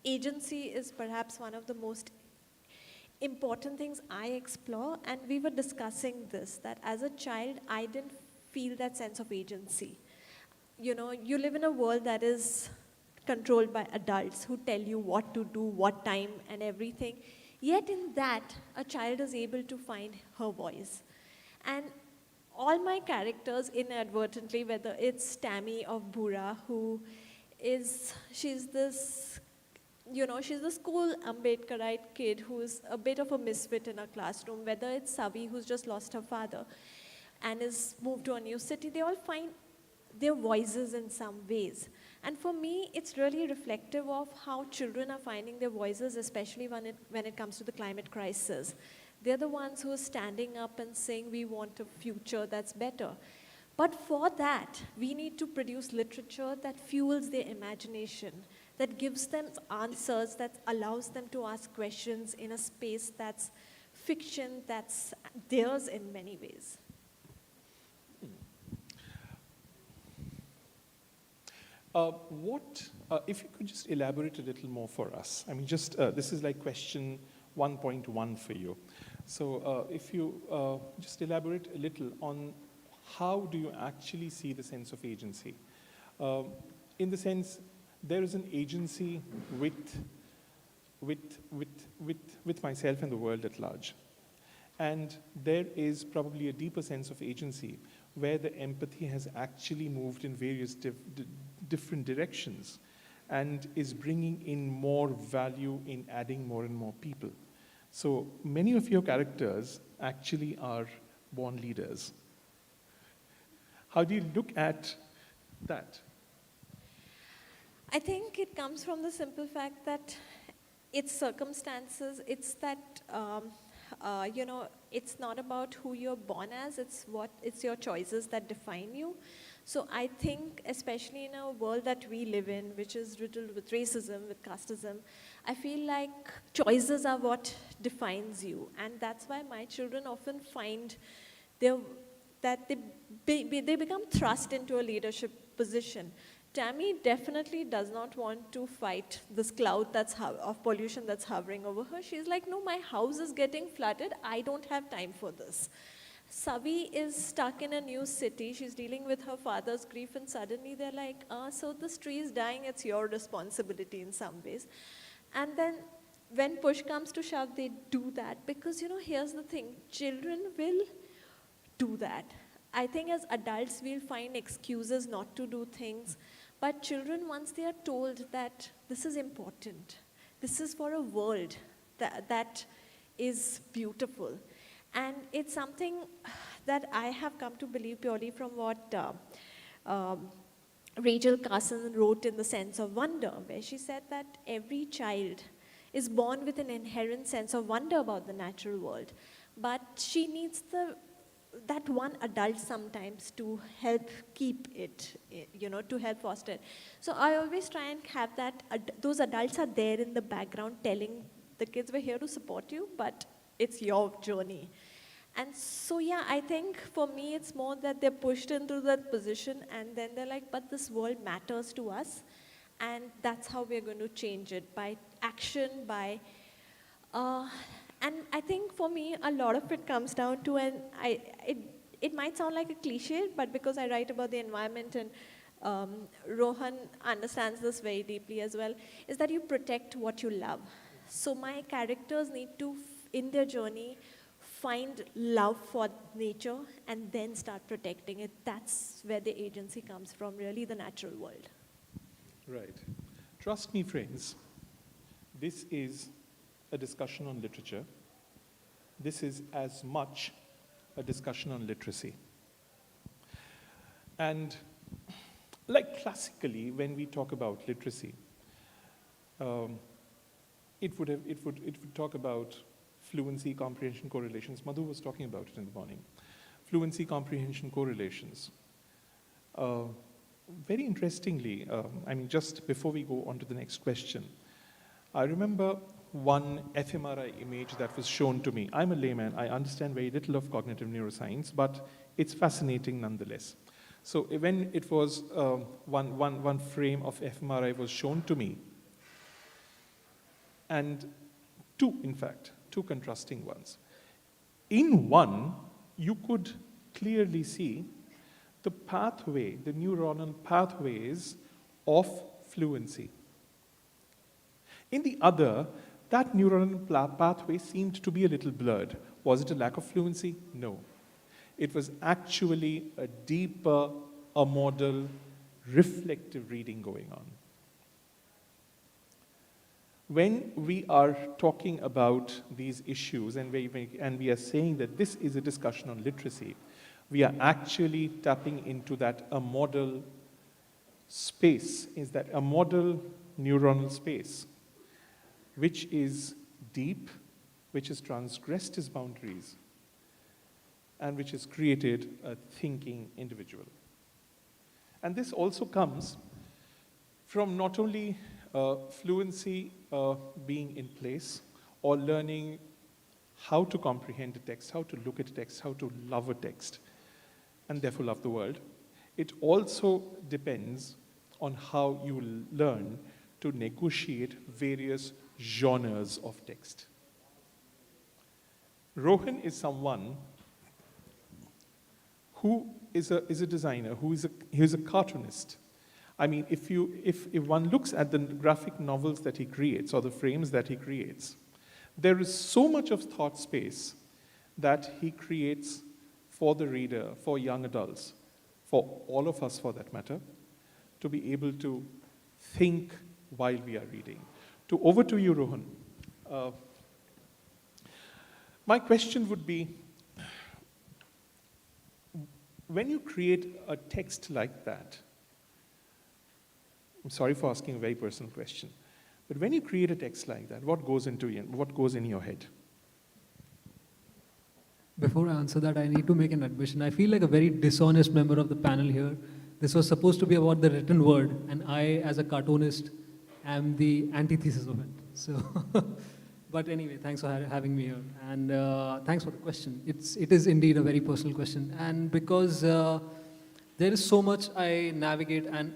agency is perhaps one of the most important things I explore, and we were discussing this, that as a child, I didn't feel that sense of agency. You know, you live in a world that is controlled by adults who tell you what to do, what time, and everything. Yet in that, a child is able to find her voice. And all my characters inadvertently, whether it's Tammy of Bura, she's this, you know, she's the school Ambedkarite kid who's a bit of a misfit in a classroom, whether it's Savi who's just lost her father and is moved to a new city, they all find their voices in some ways. And for me, it's really reflective of how children are finding their voices, especially when it comes to the climate crisis. They're the ones who are standing up and saying, we want a future that's better. But for that, we need to produce literature that fuels their imagination, that gives them answers, that allows them to ask questions in a space that's fiction, that's theirs in many ways. If you could just elaborate a little more for us. I mean, just this is like question 1.1 for you. So if you just elaborate a little on how do you actually see the sense of agency? In the sense, there is an agency with myself and the world at large. And there is probably a deeper sense of agency where the empathy has actually moved in various different directions and is bringing in more value in adding more and more people. So many of your characters actually are born leaders. How do you look at that? I think it comes from the simple fact that it's circumstances, it's that, you know, it's not about who you're born as, it's your choices that define you. So I think, especially in a world that we live in, which is riddled with racism, with casteism, I feel like choices are what defines you. And that's why my children often find that they become thrust into a leadership position. Tammy definitely does not want to fight this cloud of pollution that's hovering over her. She's like, no, my house is getting flooded. I don't have time for this. Savi is stuck in a new city. She's dealing with her father's grief, and suddenly they're like, so this tree is dying. It's your responsibility in some ways. And then when push comes to shove, they do that because, you know, here's the thing. Children will do that. I think as adults, we'll find excuses not to do things. But children, once they are told that this is important, this is for a world that is beautiful. And it's something that I have come to believe purely from what Rachel Carson wrote in The Sense of Wonder, where she said that every child is born with an inherent sense of wonder about the natural world. But she needs that one adult sometimes to help keep it, you know, to help foster it. So I always try and have that, those adults are there in the background telling the kids, we're here to support you, but it's your journey. And so, yeah, I think for me, it's more that they're pushed into that position and then they're like, but this world matters to us. And that's how we're going to change it, by action, by, and I think for me, a lot of it comes down to, it might sound like a cliche, but because I write about the environment and Rohan understands this very deeply as well, is that you protect what you love. So my characters need to, in their journey, find love for nature and then start protecting it. That's where the agency comes from, really the natural world. Right. Trust me, friends, this is a discussion on literature. This is as much a discussion on literacy. And like classically, when we talk about literacy, it would talk about fluency, comprehension, correlations. Madhu was talking about it in the morning. Fluency, comprehension, correlations. Very interestingly, I mean, just before we go on to the next question, I remember one fMRI image that was shown to me. I'm a layman. I understand very little of cognitive neuroscience, but it's fascinating nonetheless. So when it was one frame of fMRI was shown to me, and two two contrasting ones. In one, you could clearly see the pathway, the neuronal pathways of fluency. In the other, that neuronal pathway seemed to be a little blurred. Was it a lack of fluency? No. It was actually a deeper, a model, reflective reading going on. When we are talking about these issues and we are saying that this is a discussion on literacy, we are actually tapping into that a model space, is that a model neuronal space, which is deep, which has transgressed its boundaries, and which has created a thinking individual. And this also comes from not only fluency being in place, or learning how to comprehend a text, how to look at a text, how to love a text, and therefore love the world. It also depends on how you learn to negotiate various genres of text. Rohan is someone who is a designer, who is a cartoonist. I mean, if one looks at the graphic novels that he creates or the frames that he creates, there is so much of thought space that he creates for the reader, for young adults, for all of us for that matter, to be able to think while we are reading. Over to you, Rohan. My question would be, when you create a text like that, I'm sorry for asking a very personal question, but when you create a text like that, what goes in your head? Before I answer that, I need to make an admission. I feel like a very dishonest member of the panel here. This was supposed to be about the written word, and I, as a cartoonist, am the antithesis of it. So, but anyway, thanks for having me here, and thanks for the question. It is indeed a very personal question, and because there is so much I navigate and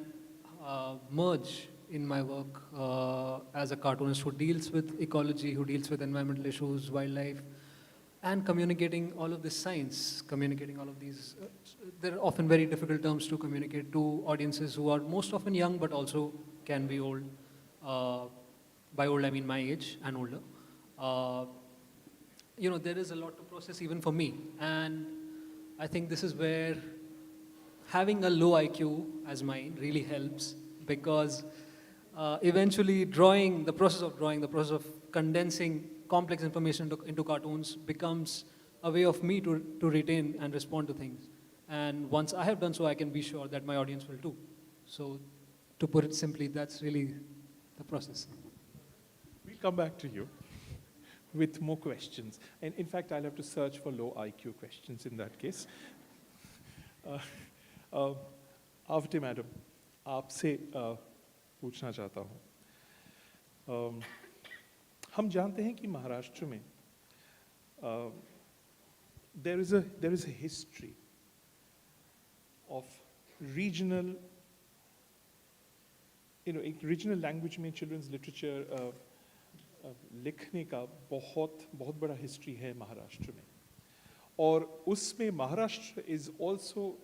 merge in my work as a cartoonist who deals with ecology, who deals with environmental issues, wildlife, and communicating all of this science, communicating all of these. There are often very difficult terms to communicate to audiences who are most often young, but also can be old. By old, I mean my age and older. There is a lot to process even for me. And I think this is where having a low IQ as mine really helps, because eventually the process of condensing complex information into cartoons becomes a way of me to retain and respond to things. And once I have done so, I can be sure that my audience will too. So to put it simply, that's really the process. We'll come back to you with more questions. And in fact, I'll have to search for low IQ questions in that case. Avati madam, आपसे पूछना चाहता हूँ. हम जानते हैं कि महाराष्ट्र में there is a history of regional, regional language में children's literature लिखने का बहुत बड़ा history है महाराष्ट्र में. और उसमें Maharashtra is also,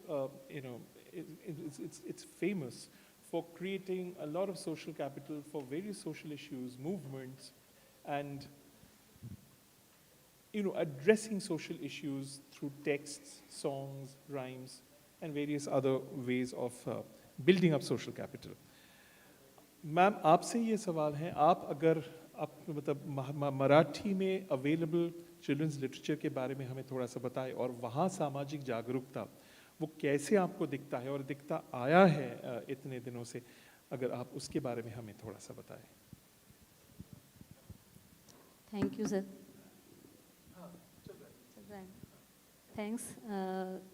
it's famous for creating a lot of social capital for various social issues, movements, and addressing social issues through texts, songs, rhymes, and various other ways of building up social capital. Ma'am आपसे ये सवाल है, आप अगर मराठी में available children's literature के बारे में हमें थोड़ा सा बताएं, और वहाँ सामाजिक जागरूकता वो कैसे आपको दिखता है और दिखता आया है इतने दिनों से, अगर आप उसके बारे में हमें थोड़ा सा बताएं. Thank you, sir. Thanks.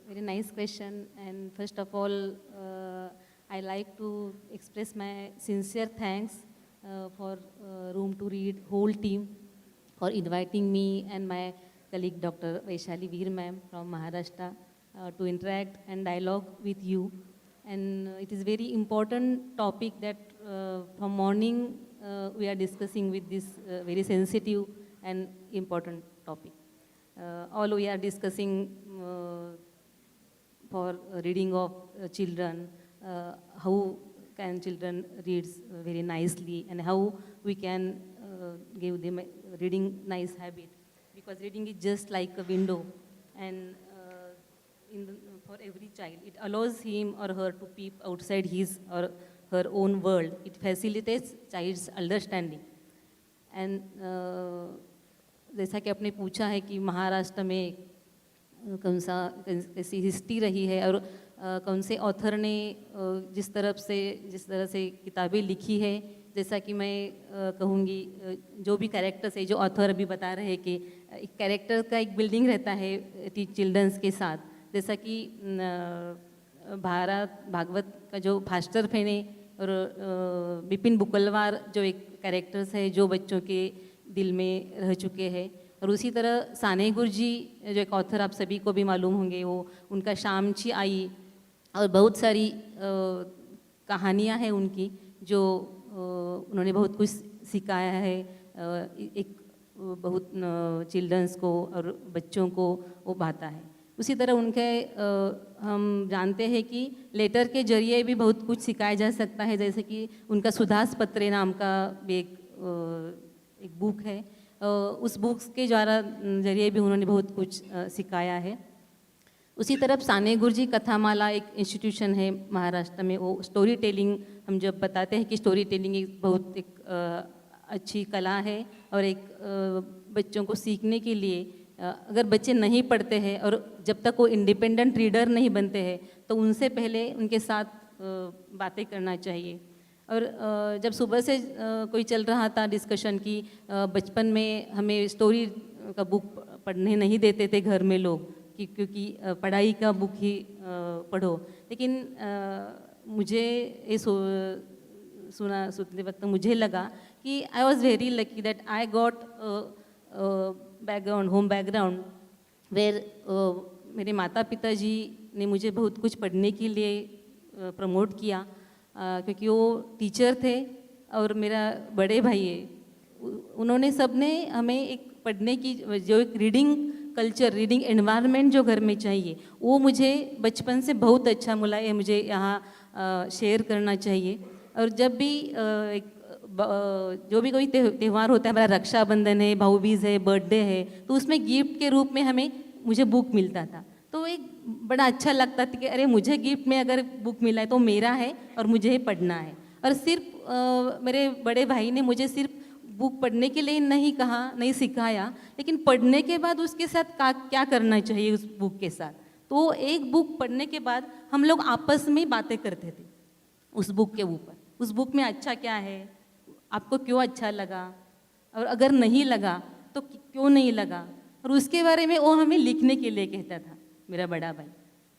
Very nice question. And first of all, I like to express my sincere thanks for Room to Read whole team for inviting me and my colleague Dr. Vaishali Veer ma'am from Maharashtra to interact and dialogue with you. And it is very important topic that from morning we are discussing with this very sensitive an important topic. All we are discussing for reading of children, how can children read very nicely, and how we can give them a reading nice habit, because reading is just like a window, and for every child it allows him or her to peep outside his or her own world. It facilitates child's understanding. And जैसा कि आपने पूछा है कि महाराष्ट्र में कैसी history रही है और कौन से ऑथर ने जिस तरह से किताबें लिखी है, जैसा कि मैं कहूँगी जो भी कैरेक्टर्स है, जो ऑथर अभी बता रहे हैं कि एक कैरेक्टर का एक बिल्डिंग रहता है चिल्ड्रंस के साथ, जैसा कि भागवत का जो भास्कर फेने और बिपिन बुकलवार जो एक कैरेक्टर्स है जो बच्चों के दिल में रह चुके हैं, और उसी तरह साने गुरुजी जो एक ऑथर आप सभी को भी मालूम होंगे, वो उनका शामची आई और बहुत सारी कहानियाँ हैं उनकी जो उन्होंने बहुत कुछ सिखाया है एक बहुत चिल्ड्रंस को और बच्चों को वो बाता है। उसी तरह उनके हम जानते हैं कि लेटर के जरिए भी बहुत कुछ सिखाया जा सकता है, जैसे कि उनका सुधास पत्रे नाम का भी एक बुक है, उस बुक्स के जरिए भी उन्होंने बहुत कुछ सिखाया है। उसी तरफ साने गुरुजी कथामाला एक इंस्टीट्यूशन है महाराष्ट्र में, वो स्टोरी टेलिंग, हम जब बताते हैं कि स्टोरी टेलिंग एक अच्छी कला है और एक बच्चों को सीखने के लिए, अगर बच्चे नहीं पढ़ते हैं और जब तक वो इंडिपेंडेंट रीडर नहीं बनते हैं तो उनसे पहले उनके साथ बातें करना चाहिए। और जब सुबह से कोई चल रहा था डिस्कशन कि बचपन में हमें स्टोरी का बुक पढ़ने नहीं देते थे घर में लोग, क्योंकि पढ़ाई का बुक ही पढ़ो, लेकिन मुझे ये सुनते वक्त मुझे लगा कि I was very lucky that I got home background where मेरे माता पिताजी ने मुझे बहुत कुछ पढ़ने के लिए प्रमोट किया, क्योंकि वो टीचर थे और मेरा बड़े भाई है, उन्होंने सबने हमें एक पढ़ने की जो एक रीडिंग कल्चर, रीडिंग एनवायरनमेंट जो घर में चाहिए, वो मुझे बचपन से बहुत अच्छा मिला है, मुझे यहाँ शेयर करना चाहिए। और जब भी जो भी कोई त्यौहार होता है, हमारा रक्षाबंधन है, भाऊबीज है, बर्थडे है, तो उसमें गिफ्ट के रूप में मुझे बुक मिलता था, तो एक बड़ा अच्छा लगता था कि अरे मुझे गिफ्ट में अगर बुक मिला है तो मेरा है और मुझे पढ़ना है। और सिर्फ मेरे बड़े भाई ने मुझे सिर्फ बुक पढ़ने के लिए नहीं कहा, नहीं सिखाया, लेकिन पढ़ने के बाद उसके साथ क्या करना चाहिए उस बुक के साथ। तो एक बुक पढ़ने के बाद हम लोग आपस में बातें करते थे उस बुक के ऊपर, उस बुक में अच्छा क्या है, आपको क्यों अच्छा लगा, और अगर नहीं लगा तो क्यों नहीं लगा, और उसके बारे में वो हमें लिखने के लिए कहता था मेरा बड़ा भाई।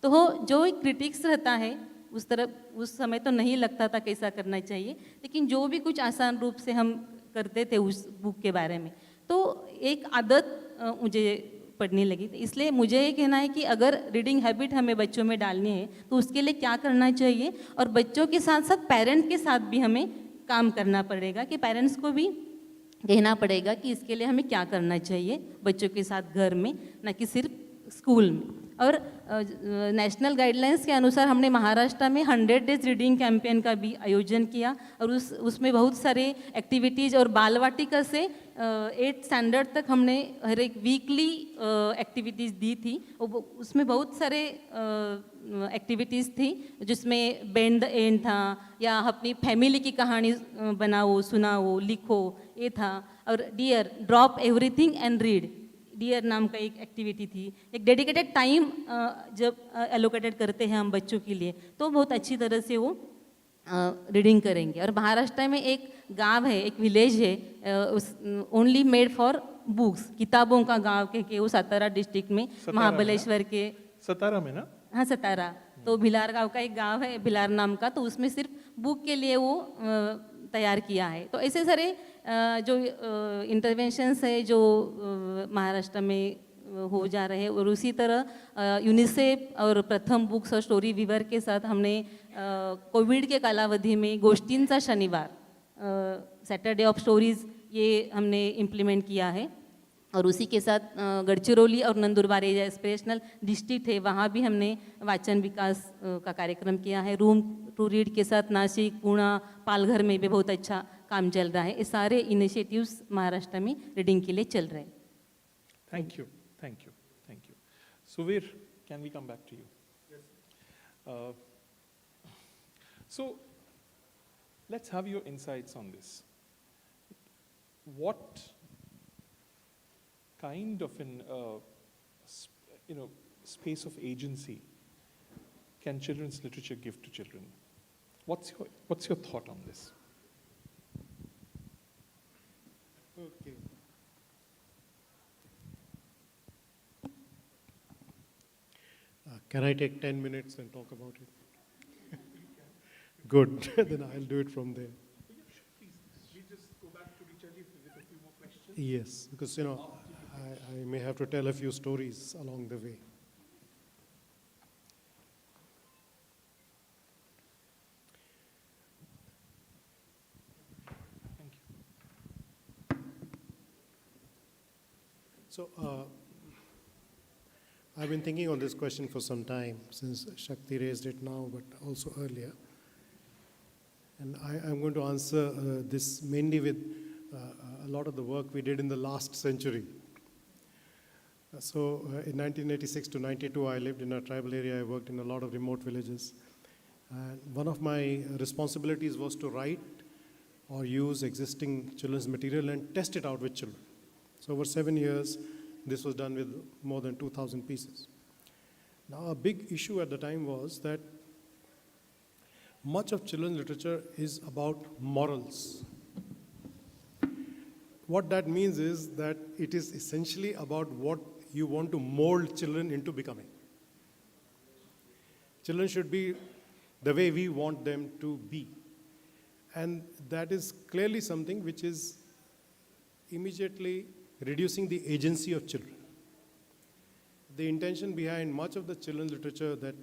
तो जो एक क्रिटिक्स रहता है उस तरफ उस समय तो नहीं लगता था कैसा करना चाहिए, लेकिन जो भी कुछ आसान रूप से हम करते थे उस बुक के बारे में, तो एक आदत मुझे पढ़ने लगी। इसलिए मुझे ये कहना है कि अगर रीडिंग हैबिट हमें बच्चों में डालनी है तो उसके लिए क्या करना चाहिए, और बच्चों के साथ साथ पेरेंट्स के साथ भी हमें काम करना पड़ेगा, कि पेरेंट्स को भी कहना पड़ेगा कि इसके लिए हमें क्या करना चाहिए बच्चों के साथ घर में, ना कि सिर्फ स्कूल में। और नेशनल गाइडलाइंस के अनुसार हमने महाराष्ट्र में 100 डेज रीडिंग कैंपेन का भी आयोजन किया, और उसमें बहुत सारे एक्टिविटीज़ और बाल वाटिका से 8th स्टैंडर्ड तक हमने हर एक वीकली एक्टिविटीज़ दी थी। उसमें बहुत सारे एक्टिविटीज़ थी जिसमें बेंड द एंड था, या अपनी फैमिली की कहानी बनाओ, सुनाओ, लिखो, ये था। और DEAR drop everything and read, DEAR नाम का एक एक्टिविटी थी। एक डेडिकेटेड टाइम जब एलोकेटेड करते हैं हम बच्चों के लिए तो बहुत अच्छी तरह से वो रीडिंग करेंगे। और महाराष्ट्र में एक गांव है, एक विलेज है, ओनली मेड फॉर बुक्स, किताबों का गांव के वो सातारा डिस्ट्रिक्ट में, महाबलेश्वर के सतारा में ना, हाँ सतारा, तो भिलार गांव का एक गांव है भिलार नाम का, तो उसमें सिर्फ बुक के लिए वो तैयार किया है। तो ऐसे सारे जो इंटरवेंशंस है जो महाराष्ट्र में हो जा रहे हैं। और उसी तरह यूनिसेफ और प्रथम बुक्स और स्टोरी वीवर के साथ हमने कोविड के कालावधि में गोष्टींचा शनिवार, सैटरडे ऑफ स्टोरीज, ये हमने इम्प्लीमेंट किया है। और उसी के साथ गढ़चिरौली और नंदुरबार एरिया एस्पिरेशनल डिस्ट्रिक्ट है, वहाँ भी हमने वाचन विकास का कार्यक्रम किया है। रूम टू रीड के साथ नासिक, पुणे, पालघर में भी बहुत अच्छा काम चल रहा है। ये सारे इनिशिएटिव्स महाराष्ट्र में रीडिंग के लिए चल रहे हैं। Thank you, thank you, thank you. Suvir, can we come back to you? Yes. So, let's have your insights on this. What kind of an, space of agency can children's literature give to children? What's your thought on this? Okay. Can I take 10 minutes and talk about it? Good, then I'll do it from there. Please, we just go back to Richa with a few more questions. Yes, because I may have to tell a few stories along the way. Thank you. So, I've been thinking on this question for some time, since Shakti raised it now, but also earlier. And I'm going to answer this mainly with a lot of the work we did in the last century. In 1986 to 92, I lived in a tribal area. I worked in a lot of remote villages. And one of my responsibilities was to write or use existing children's material and test it out with children. So over 7 years, this was done with more than 2,000 pieces. Now, a big issue at the time was that much of children's literature is about morals. What that means is that it is essentially about what you want to mold children into becoming. Children should be the way we want them to be. And that is clearly something which is immediately reducing the agency of children. The intention behind much of the children's literature that,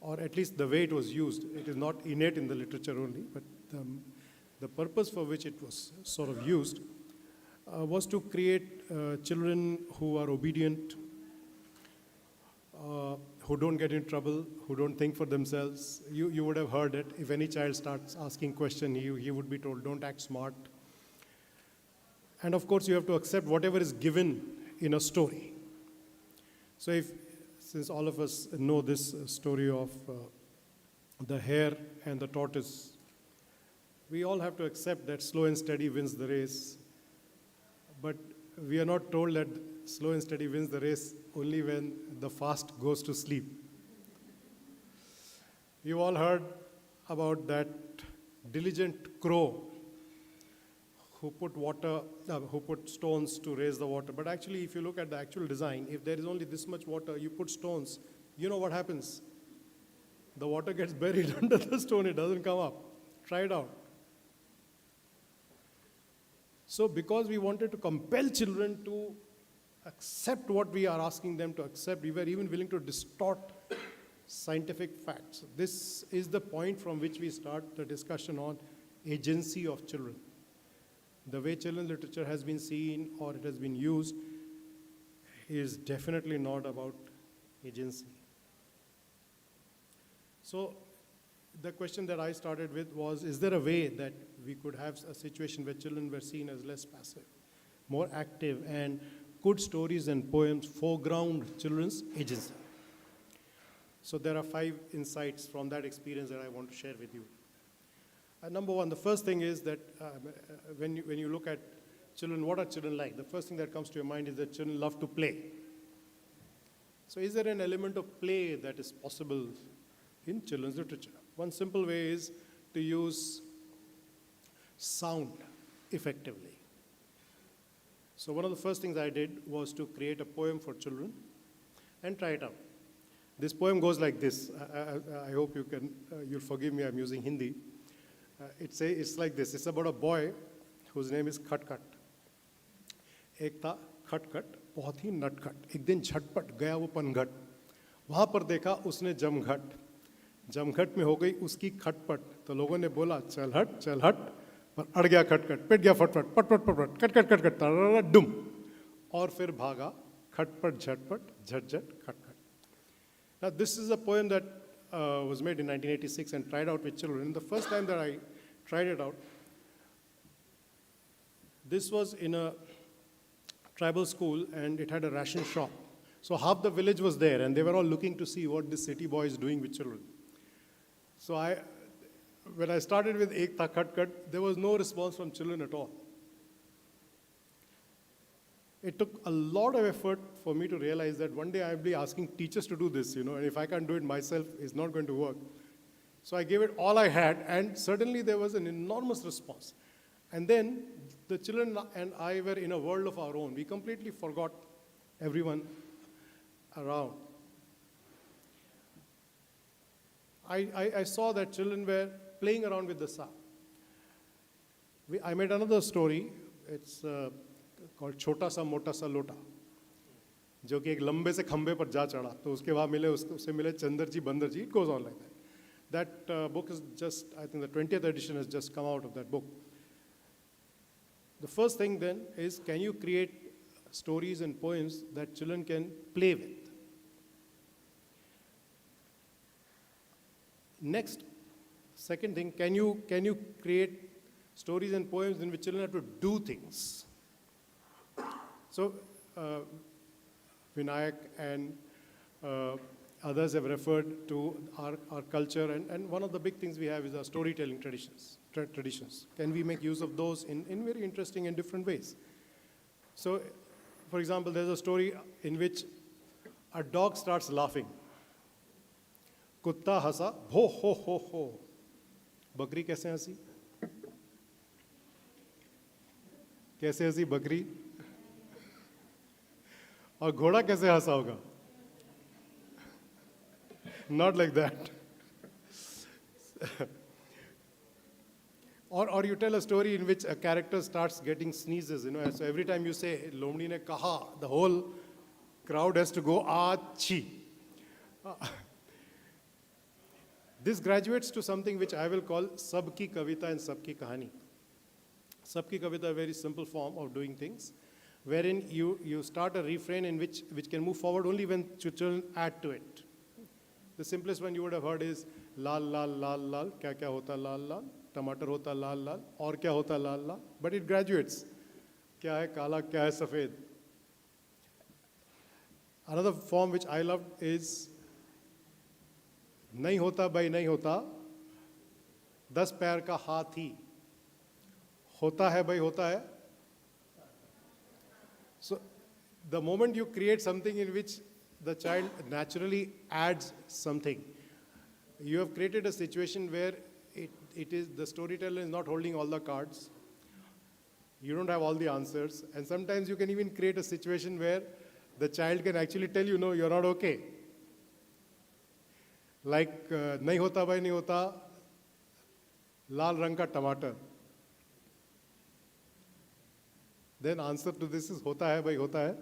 or at least the way it was used, it is not innate in the literature only, but the purpose for which it was sort of used was to create children who are obedient, who don't get in trouble, who don't think for themselves. You would have heard it. If any child starts asking questions, he would be told, don't act smart. And of course, you have to accept whatever is given in a story. So since all of us know this story of the hare and the tortoise, we all have to accept that slow and steady wins the race. But we are not told that slow and steady wins the race only when the fast goes to sleep. You've all heard about that diligent crow who put stones to raise the water. But actually, if you look at the actual design, if there is only this much water, you put stones, you know what happens? The water gets buried under the stone, it doesn't come up. Try it out. So because we wanted to compel children to accept what we are asking them to accept, we were even willing to distort scientific facts. This is the point from which we start the discussion on agency of children. The way children's literature has been seen or it has been used is definitely not about agency. So the question that I started with was, is there a way that we could have a situation where children were seen as less passive, more active, and could stories and poems foreground children's agency? So there are 5 insights from that experience that I want to share with you. Number one, the first thing is that when you look at children, what are children like? The first thing that comes to your mind is that children love to play. So is there an element of play that is possible in children's literature? One simple way is to use sound effectively. So one of the first things I did was to create a poem for children and try it out. This poem goes like this. I hope you'll forgive me, I'm using Hindi. It's like this. It's about a boy whose name is Khat-Khat. एक था खटखट, बहुत ही नटखट. एक दिन झटपट गया वो पनघट. वहाँ पर देखा उसने जमघट. जमघट में हो गई उसकी खटपट. तो लोगों ने बोला चल हट, पर अड़ गया खटखट, पिट गया फटफट, पटपट पटपट, कट कट कट कट, डुम. और फिर भागा, खटपट झटपट, झटझट खटखट. Now this is a poem that was made in 1986 and tried out with children. The first time that I tried it out, this was in a tribal school and it had a ration shop. So half the village was there and they were all looking to see what this city boy is doing with children. So when I started with Ek Tha Khat Khat, there was no response from children at all. It took a lot of effort for me to realize that one day I'll be asking teachers to do this, and if I can't do it myself, it's not going to work. So I gave it all I had, and certainly there was an enormous response. And then the children and I were in a world of our own. We completely forgot everyone around. I saw that children were playing around with the saw. I made another story. It's called Chota Sa Mota Sa Lota, जो कि एक लंबे से खंबे पर जा चढ़ा, तो उसके बाद उससे मिले चंदर जी बंदर जी. It goes on like that. That book is just, I think the 20th edition has just come out of that book. The first thing then is, can you create stories and poems that children can play with? Next, second thing, can you create stories and poems in which children have to do things? So, Vinayak and others have referred to our culture, and one of the big things we have is our storytelling traditions. Can we make use of those in very interesting and different ways? So, for example, there's a story in which a dog starts laughing. Kutta hasa, ho ho ho ho. Bakri kaise hasi? Kaise hasi bakri? और घोड़ा कैसे हंसा होगा? Not like that. Or you tell a story in which a character starts getting sneezes, so every time you say Lomdi ne kaha, the whole crowd has to go achi. This graduates to something which I will call sabki kavita and sabki kahani. Sabki kavita, a very simple form of doing things, wherein you start a refrain in which can move forward only when children add to it. The simplest one you would have heard is lal lal lal lal, kya kya hota lal lal, टमाटर होता लाल लाल, और क्या होता लाल लाल, but it graduates. क्या है काला, क्या है सफेद. Another form which I loved is नहीं होता भाई नहीं होता, 10 पैर का हाथी, होता है भाई होता है. So the moment you create something in which the child naturally adds something, you have created a situation where it is the storyteller is not holding all the cards. You don't have all the answers, and sometimes you can even create a situation where the child can actually tell you, no, you're not okay. Like nahi hota bhai nahi hota, laal rang ka tamatar. Then answer to this is hota hai bhai hota hai.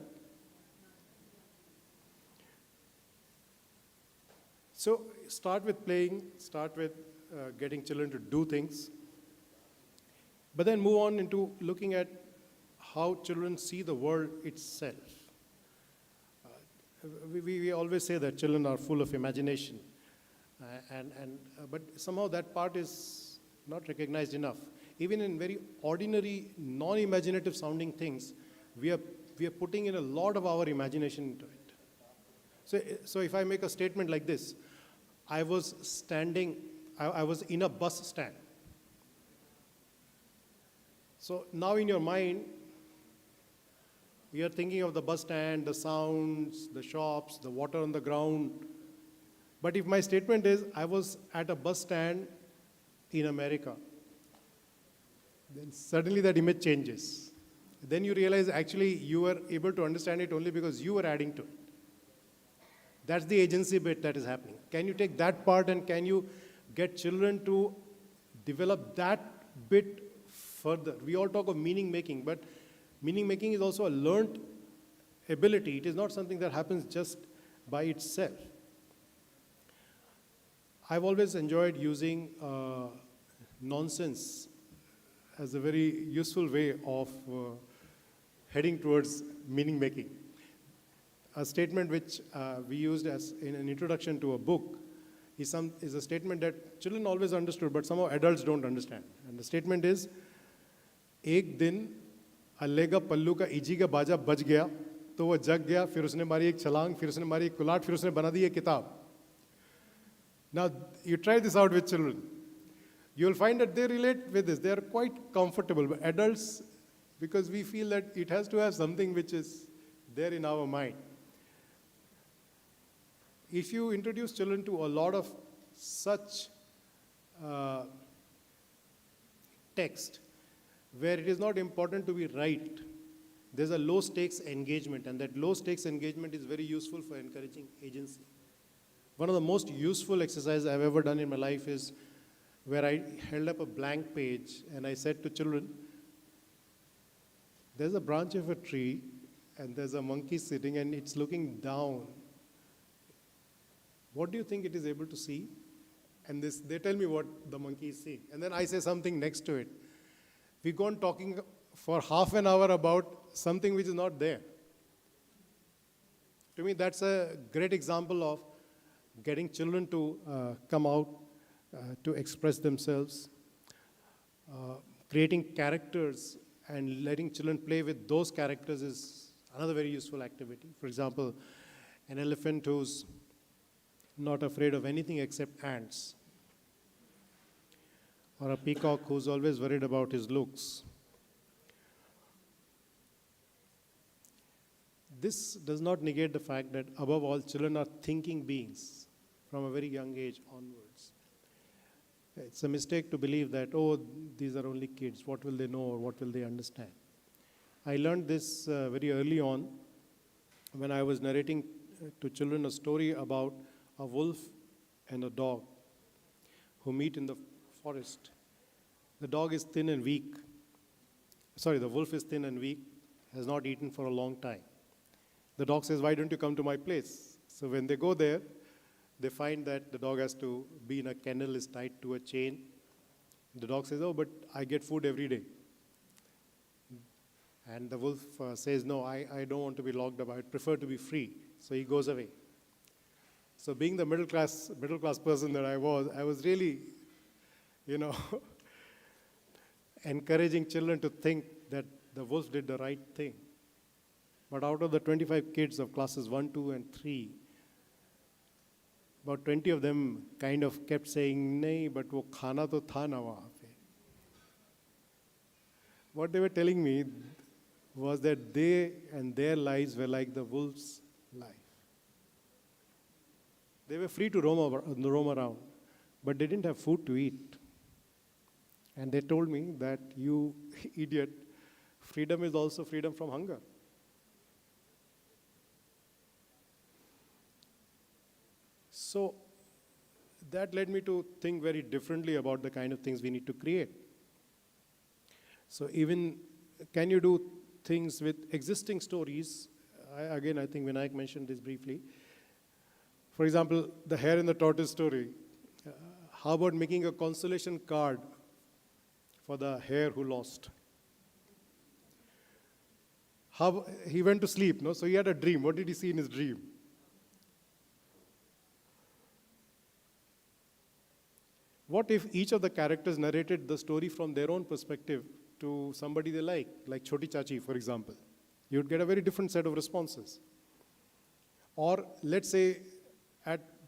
So start with playing, start with getting children to do things, but then move on into looking at how children see the world itself. We always say that children are full of imagination, but somehow that part is not recognized enough. Even in very ordinary, non-imaginative sounding things, we are putting in a lot of our imagination into it. So if I make a statement like this, I was in a bus stand. So now in your mind, you are thinking of the bus stand, the sounds, the shops, the water on the ground. But if my statement is, I was at a bus stand in America, then suddenly that image changes. Then you realize actually you were able to understand it only because you were adding to it. That's the agency bit that is happening. Can you take that part and can you get children to develop that bit further? We all talk of meaning making, but meaning making is also a learned ability. It is not something that happens just by itself. I've always enjoyed using nonsense as a very useful way of heading towards meaning making. A statement which we used as in an introduction to a book is a statement that children always understood, but somehow adults don't understand. And the statement is, एक दिन अल्ले का पल्लू का easy का बाजा बज गया, तो वो जग गया, फिर उसने मारी एक छलांग, फिर उसने मारी एक कुलाट, फिर उसने बना दी एक किताब. Now, you try this out with children. You'll find that they relate with this. They are quite comfortable. But adults, because we feel that it has to have something which is there in our mind. If you introduce children to a lot of such text, where it is not important to be right, there's a low stakes engagement, and that low stakes engagement is very useful for encouraging agency. One of the most useful exercises I've ever done in my life is where I held up a blank page and I said to children, there's a branch of a tree and there's a monkey sitting and it's looking down. What do you think it is able to see? And they tell me what the monkey is seeing. And then I say something next to it. We go on talking for half an hour about something which is not there. To me, that's a great example of getting children to come out, to express themselves, creating characters and letting children play with those characters is another very useful activity. For example, an elephant who's not afraid of anything except ants, or a peacock who's always worried about his looks. This does not negate the fact that, above all, children are thinking beings from a very young age onwards. It's a mistake to believe that, oh, these are only kids, what will they know or what will they understand? I learned this very early on when I was narrating to children a story about a wolf and a dog who meet in the forest. The dog is thin and weak. Sorry, the wolf is thin and weak, has not eaten for a long time. The dog says, why don't you come to my place? So when they go there, they find that the dog has to be in a kennel, is tied to a chain. The dog says, oh, but I get food every day. And the wolf says, no, I don't want to be locked up. I prefer to be free. So he goes away. So being the middle class person that I was really, encouraging children to think that the wolf did the right thing. But out of the 25 kids of classes 1, 2, and 3, about 20 of them kind of kept saying, nahi, but wo khana to tha na wahan pe. What they were telling me was that they and their lives were like the wolf's life. They were free to roam around, but they didn't have food to eat. And they told me that, you idiot, freedom is also freedom from hunger. So that led me to think very differently about the kind of things we need to create. So even, can you do things with existing stories? I think Vinayak mentioned this briefly. For example, the hare and the tortoise story. How about making a consolation card for the hare who lost? He went to sleep, no? So he had a dream. What did he see in his dream? What if each of the characters narrated the story from their own perspective to somebody they like Choti Chachi, for example? You'd get a very different set of responses. Or let's say,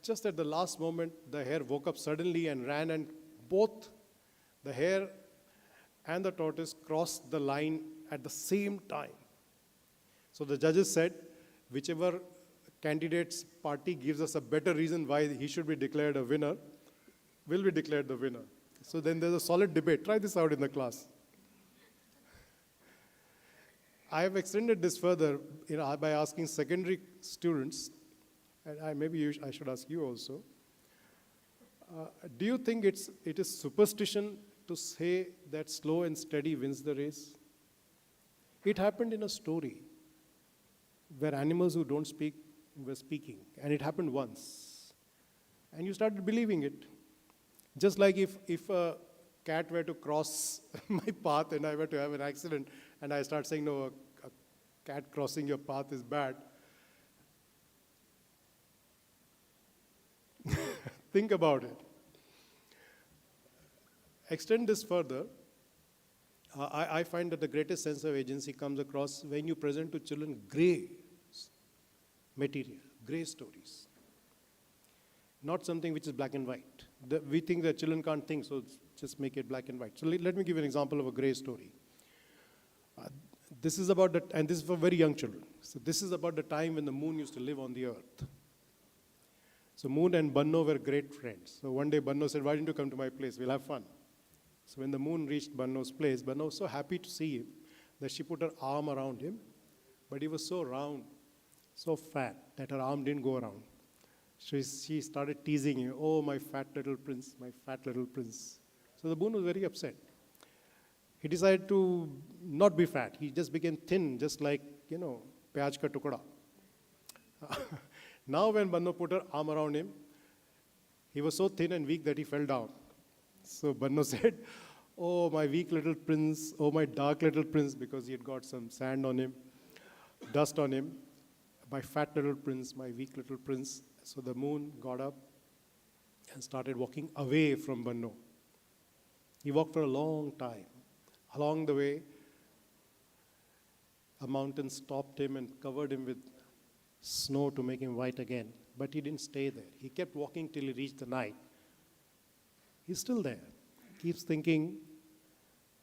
just at the last moment, the hare woke up suddenly and ran, and both the hare and the tortoise crossed the line at the same time. So the judges said, whichever candidate's party gives us a better reason why he should be declared a winner, will be declared the winner. So then there's a solid debate. Try this out in the class. I have extended this further by asking secondary students, and maybe I should ask you also, do you think it is superstition to say that slow and steady wins the race? It happened in a story where animals who don't speak were speaking, and it happened once. And you started believing it. Just like if a cat were to cross my path and I were to have an accident and I start saying, no, a cat crossing your path is bad. Think about it. Extend this further. I find that the greatest sense of agency comes across when you present to children gray material, gray stories. Not something which is black and white. We think that children can't think, so just make it black and white. So let me give you an example of a gray story. This is about, and this is for very young children. So this is about the time when the moon used to live on the earth. So Moon and Banno were great friends. So one day Banno said, why don't you come to my place? We'll have fun. So when the moon reached Banno's place, Banno was so happy to see him that she put her arm around him, but he was so round, so fat that her arm didn't go around. So she started teasing him, oh, my fat little prince, my fat little prince. So the moon was very upset. He decided to not be fat. He just became thin, just like, pyaj ka tukda. Now when Banno put her arm around him, he was so thin and weak that he fell down. So Banno said, oh, my weak little prince, oh, my dark little prince, because he had got some sand on him, dust on him. My fat little prince, my weak little prince. So the moon got up and started walking away from Banno. He walked for a long time. Along the way, a mountain stopped him and covered him with snow to make him white again. But he didn't stay there. He kept walking till he reached the night. He's still there. Keeps thinking,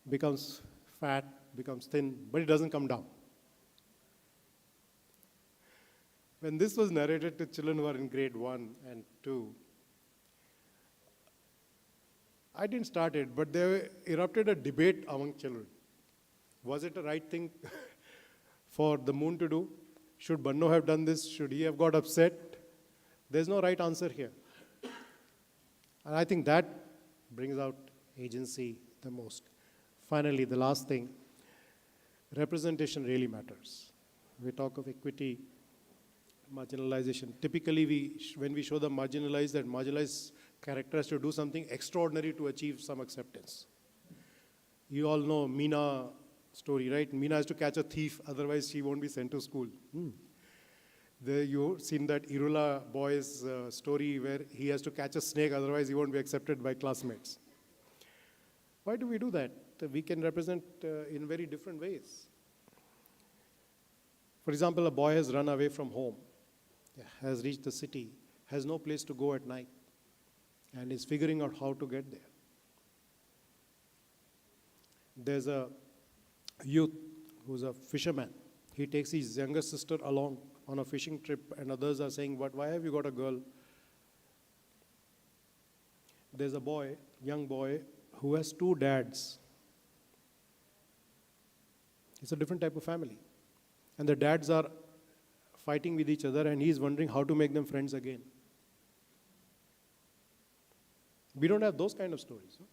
becomes fat, becomes thin, but it doesn't come down. When this was narrated to children who are in grade 1 and 2, I didn't start it, but there erupted a debate among children. Was it the right thing for the moon to do? Should Banno have done this? Should he have got upset? There's no right answer here. And I think that brings out agency the most. Finally, the last thing, representation really matters. We talk of equity, marginalization. Typically, when we show the marginalized, that marginalized character has to do something extraordinary to achieve some acceptance. You all know Meena story, right? Meena has to catch a thief, otherwise she won't be sent to school. You've seen that Irula boy's story where he has to catch a snake, otherwise he won't be accepted by classmates. Why do we do that? We can represent in very different ways. For example, a boy has run away from home, has reached the city, has no place to go at night, and is figuring out how to get there. There's a youth who's a fisherman. He takes his younger sister along on a fishing trip, and others are saying, but why have you got a girl? There's a boy, young boy, who has 2 dads. It's a different type of family. And the dads are fighting with each other, and he's wondering how to make them friends again. We don't have those kind of stories. Huh?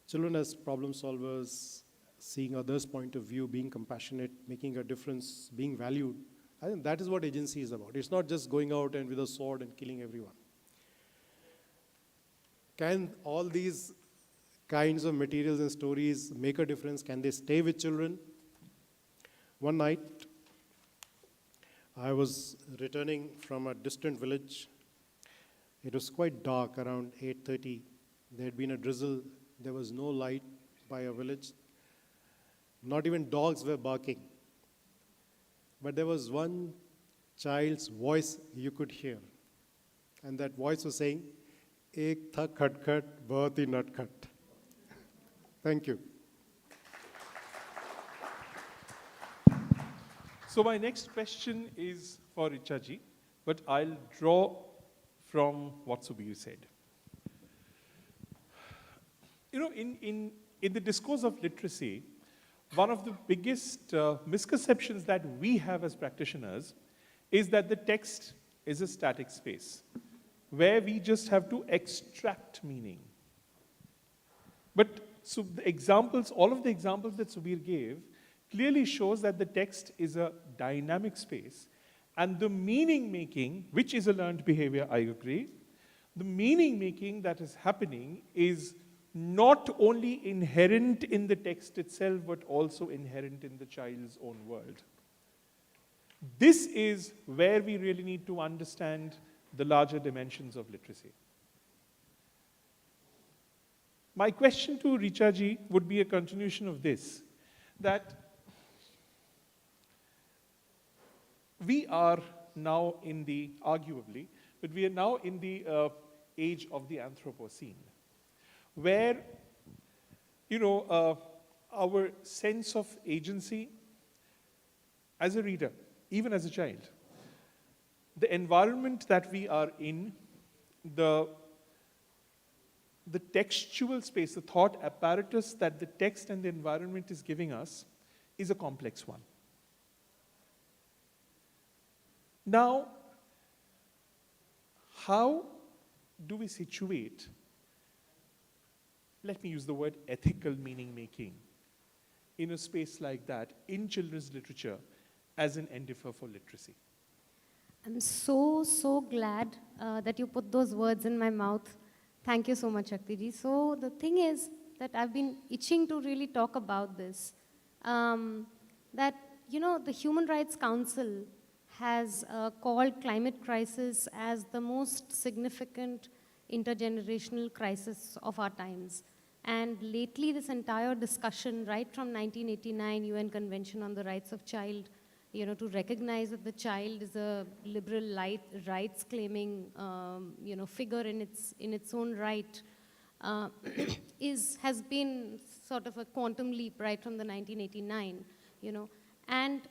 Children as problem solvers, seeing others' point of view, being compassionate, making a difference, being valued. I think that is what agency is about. It's not just going out and with a sword and killing everyone. Can all these kinds of materials and stories make a difference? Can they stay with children? One night, I was returning from a distant village. It was quite dark, around 8:30. There had been a drizzle. There was no light by a village. Not even dogs were barking. But there was one child's voice you could hear. And that voice was saying, Ek tha khat-khat, bahut hi nat-khat. Thank you. So my next question is for Richa-ji, but I'll draw from what Subir said. In the discourse of literacy, one of the biggest misconceptions that we have as practitioners is that the text is a static space where we just have to extract meaning. But so the examples, all of the examples that Subir gave clearly shows that the text is a dynamic space, and the meaning making, which is a learned behavior, I agree, the meaning making that is happening is not only inherent in the text itself, but also inherent in the child's own world. This is where we really need to understand the larger dimensions of literacy. My question to Richa ji would be a continuation of this, that we are now in the, arguably, but we are now in the age of the Anthropocene, where, our sense of agency as a reader, even as a child, the environment that we are in, the textual space, the thought apparatus that the text and the environment is giving us is a complex one. Now, how do we situate, let me use the word ethical meaning making, in a space like that, in children's literature, as an endeavor for literacy? I'm so glad that you put those words in my mouth. Thank you so much, Shakti ji. So the thing is that I've been itching to really talk about this. That, the Human Rights Council has called climate crisis as the most significant intergenerational crisis of our times. And lately, this entire discussion, right from 1989 UN Convention on the Rights of Child, to recognize that the child is a liberal rights-claiming, figure in its own right, has been sort of a quantum leap right from the 1989, And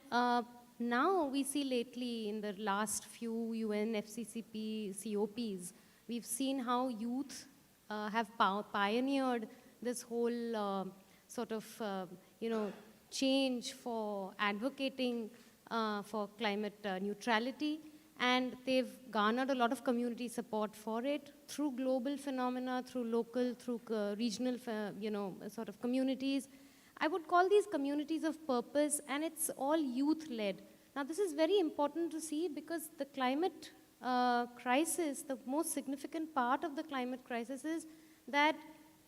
now we see lately in the last few UN FCCP COPs, we've seen how youth have pioneered this whole sort of, change for advocating for climate neutrality, and they've garnered a lot of community support for it through global phenomena, through local, through regional, sort of communities. I would call these communities of purpose, and it's all youth-led. Now, this is very important to see because the climate crisis, the most significant part of the climate crisis is that,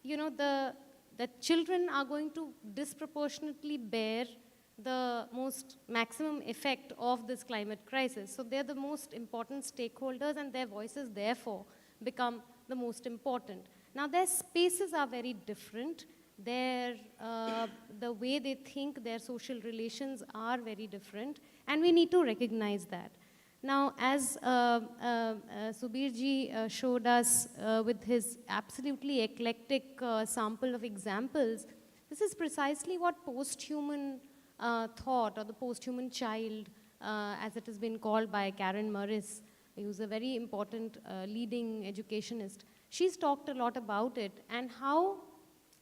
the children are going to disproportionately bear the most maximum effect of this climate crisis. So they're the most important stakeholders, and their voices, therefore, become the most important. Now, their spaces are very different. The way they think, their social relations are very different, and we need to recognize that. Now, as Subirji showed us with his absolutely eclectic sample of examples, this is precisely what post-human thought, or the post-human child, as it has been called by Karen Murris, who's a very important leading educationist. She's talked a lot about it, and how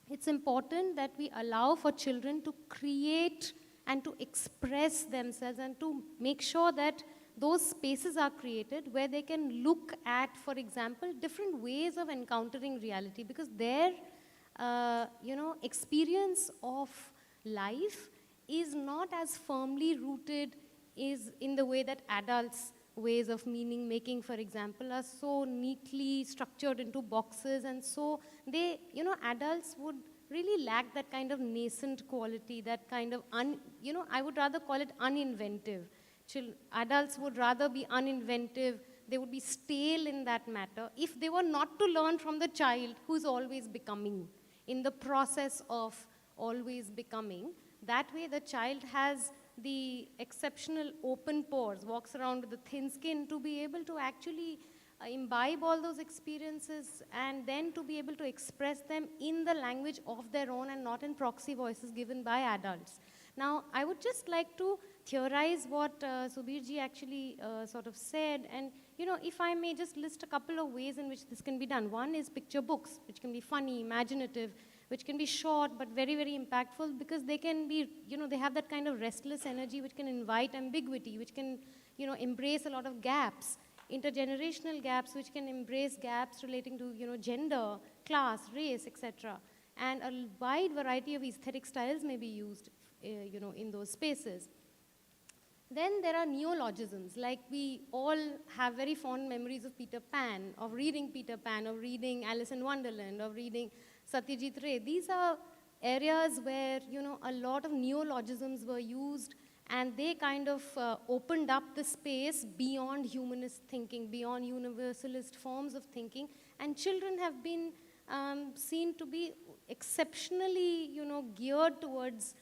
it's important that we allow for children to create and to express themselves, and to make sure that those spaces are created where they can look at, for example, different ways of encountering reality, because their experience of life is not as firmly rooted in the way that adults' ways of meaning making, for example, are so neatly structured into boxes, and so they, adults would really lack that kind of nascent quality, that kind of, I would rather call it uninventive. Adults would rather be uninventive, they would be stale in that matter if they were not to learn from the child who's always becoming, in the process of always becoming. That way the child has the exceptional open pores, walks around with a thin skin to be able to actually imbibe all those experiences, and then to be able to express them in the language of their own and not in proxy voices given by adults. Now, I would just like to theorize what Subirji actually sort of said, and if I may just list a couple of ways in which this can be done. One is picture books, which can be funny, imaginative, which can be short but very, very impactful, because they can be, they have that kind of restless energy which can invite ambiguity, which can, embrace a lot of gaps, intergenerational gaps, which can embrace gaps relating to, gender, class, race, etc. And a wide variety of aesthetic styles may be used, in those spaces. Then there are neologisms, like we all have very fond memories of Peter Pan, of reading Peter Pan, of reading Alice in Wonderland, of reading Satyajit Ray. These are areas where, a lot of neologisms were used, and they kind of opened up the space beyond humanist thinking, beyond universalist forms of thinking, and children have been seen to be exceptionally, geared towards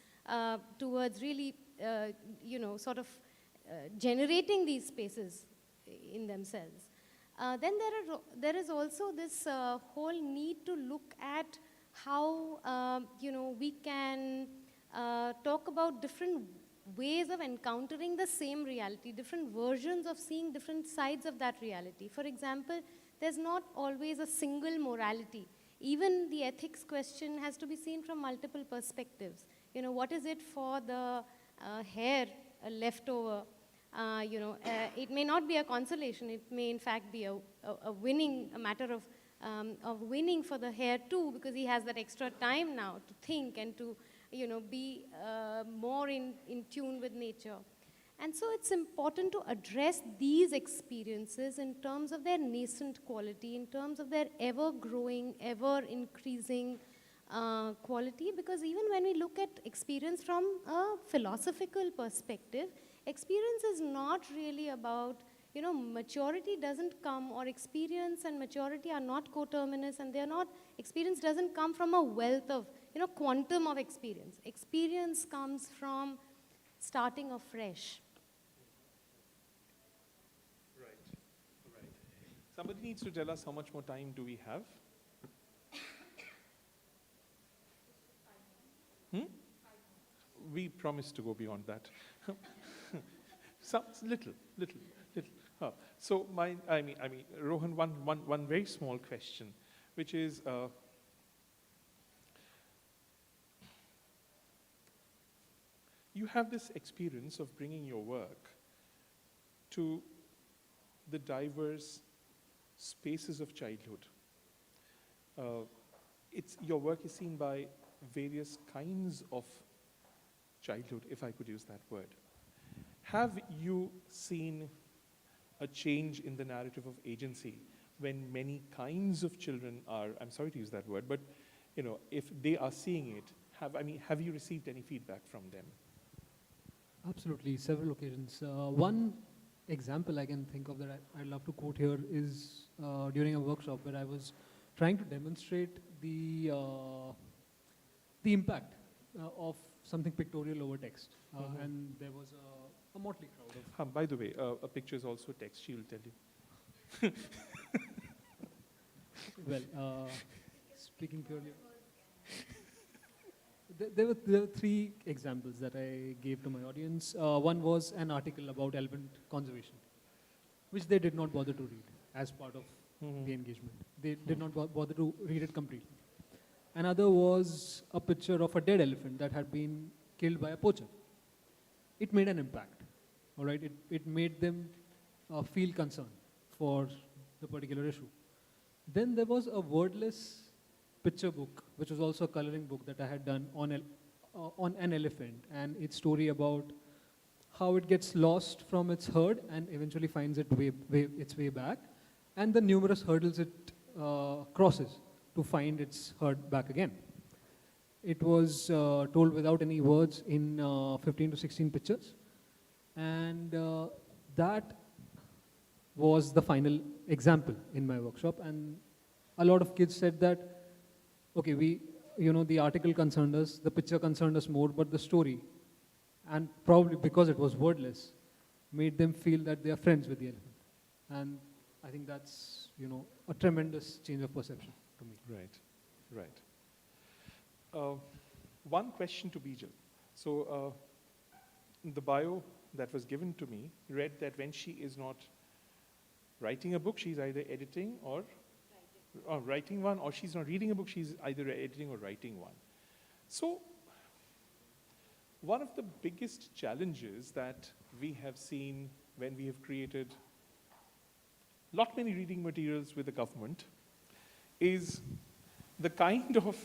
really, sort of generating these spaces in themselves. Then there is also this whole need to look at how, we can talk about different ways of encountering the same reality, different versions of seeing different sides of that reality. For example, there's not always a single morality. Even the ethics question has to be seen from multiple perspectives. What is it for the hair leftover? It may not be a consolation. It may, in fact, be a matter of winning for the hair too, because he has that extra time now to think and to, be more in tune with nature. And so it's important to address these experiences in terms of their nascent quality, in terms of their ever-growing, ever-increasing quality, because even when we look at experience from a philosophical perspective, experience is not really about, maturity doesn't come, or experience and maturity are not coterminous, and they're not, experience doesn't come from a wealth of, quantum of experience. Experience comes from starting afresh. Right. Somebody needs to tell us how much more time do we have? We promise to go beyond that. Some little. So Rohan, one very small question, which is, you have this experience of bringing your work to the diverse spaces of childhood. Your work is seen by various kinds of childhood, if I could use that word. Have you seen a change in the narrative of agency when many kinds of children are, I'm sorry to use that word, but if they are seeing it, have you received any feedback from them? Absolutely, several occasions. One example I can think of that I'd love to quote here is during a workshop where I was trying to demonstrate the impact of something pictorial over text. And there was a motley crowd of... By the way, a picture is also text, she will tell you. Well, speaking purely... There were three examples that I gave to my audience. One was an article about elephant conservation, which they did not bother to read as part of the engagement. They did not bother to read it completely. Another was a picture of a dead elephant that had been killed by a poacher. It made an impact, all right? It made them feel concerned for the particular issue. Then there was a wordless picture book, which was also a coloring book that I had done on an elephant, and its story about how it gets lost from its herd and eventually finds its way back, and the numerous hurdles it crosses to find its herd back again. It was told without any words in 15 to 16 pictures, and that was the final example in my workshop. And a lot of kids said that, okay, the article concerned us, the picture concerned us more, but the story, and probably because it was wordless, made them feel that they are friends with the elephant. And I think that's, a tremendous change of perception to me. Right. One question to Bijal. So the bio that was given to me read that when she is not writing a book, she's either editing or writing one, or she's not reading a book, she's either editing or writing one. So one of the biggest challenges that we have seen when we have created lot many reading materials with the government is the kind of,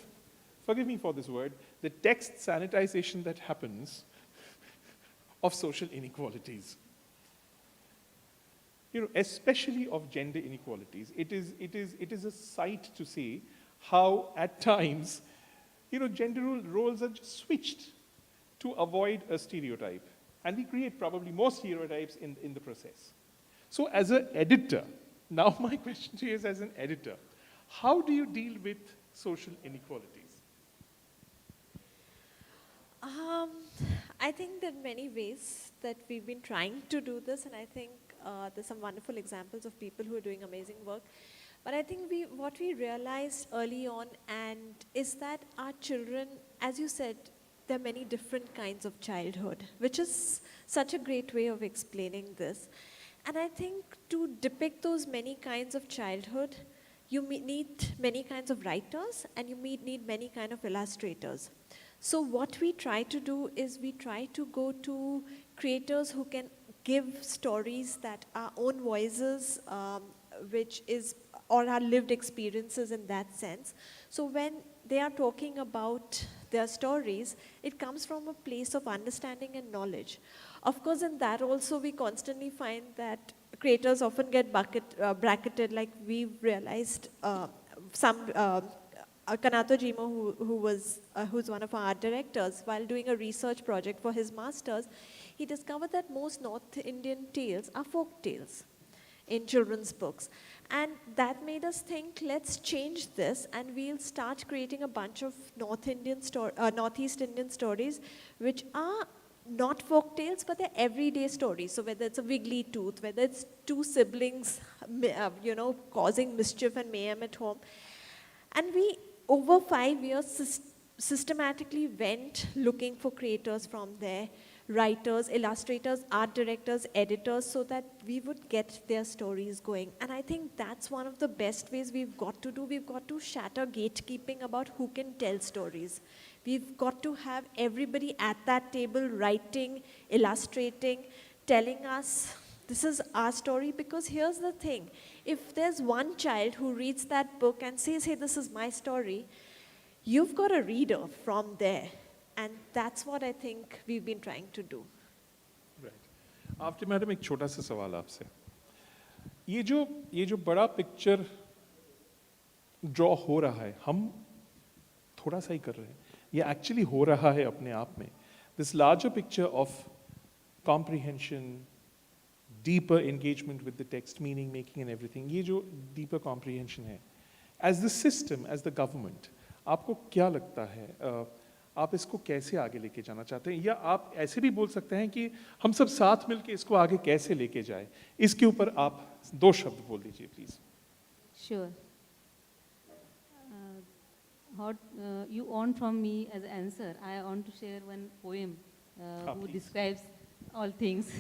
forgive me for this word, the text sanitization that happens of social inequalities. Especially of gender inequalities. It is a sight to see how at times, gender roles are just switched to avoid a stereotype. And we create probably more stereotypes in the process. So as an editor, now my question to you is as an editor, how do you deal with social inequalities? I think there are many ways that we've been trying to do this, and I think there's some wonderful examples of people who are doing amazing work. But I think what we realized early on is that our children, as you said, there are many different kinds of childhood, which is such a great way of explaining this. And I think to depict those many kinds of childhood, you need many kinds of writers and you need many kinds of illustrators. So what we try to do is we try to go to creators who can give stories that are own voices, or our lived experiences in that sense. So when they are talking about their stories, it comes from a place of understanding and knowledge. Of course, in that also we constantly find that creators often get bracketed, like we've realized Kanato Jimo, who's one of our art directors, while doing a research project for his master's, he discovered that most North Indian tales are folk tales in children's books. And that made us think, let's change this and we'll start creating a bunch of Northeast Indian stories, which are not folk tales, but they're everyday stories. So whether it's a wiggly tooth, whether it's two siblings, causing mischief and mayhem at home. And we, over 5 years, systematically went looking for creators from there, writers, illustrators, art directors, editors, so that we would get their stories going. And I think that's one of the best ways we've got to do. We've got to shatter gatekeeping about who can tell stories. We've got to have everybody at that table writing, illustrating, telling us, this is our story, because here's the thing. If there's one child who reads that book and says, hey, this is my story, you've got a reader from there. And that's what I think we've been trying to do. Right. After madam एक छोटा सा सवाल आपसे. ये जो बड़ा picture draw हो रहा है, हम थोड़ा सा ही कर रहे हैं. ये एक्चुअली हो रहा है अपने आप में. This larger picture of comprehension, deeper engagement with the text, meaning making and everything, ये जो deeper comprehension है, as the system, as the government, आपको क्या लगता है? आप इसको कैसे आगे लेके जाना चाहते हैं, या आप ऐसे भी बोल सकते हैं कि हम सब साथ मिलके इसको आगे कैसे लेके जाए, इसके ऊपर आप 2 शब्द बोल दीजिए please. Sure. What you want from me as an answer, I want to share one poem who describes all things.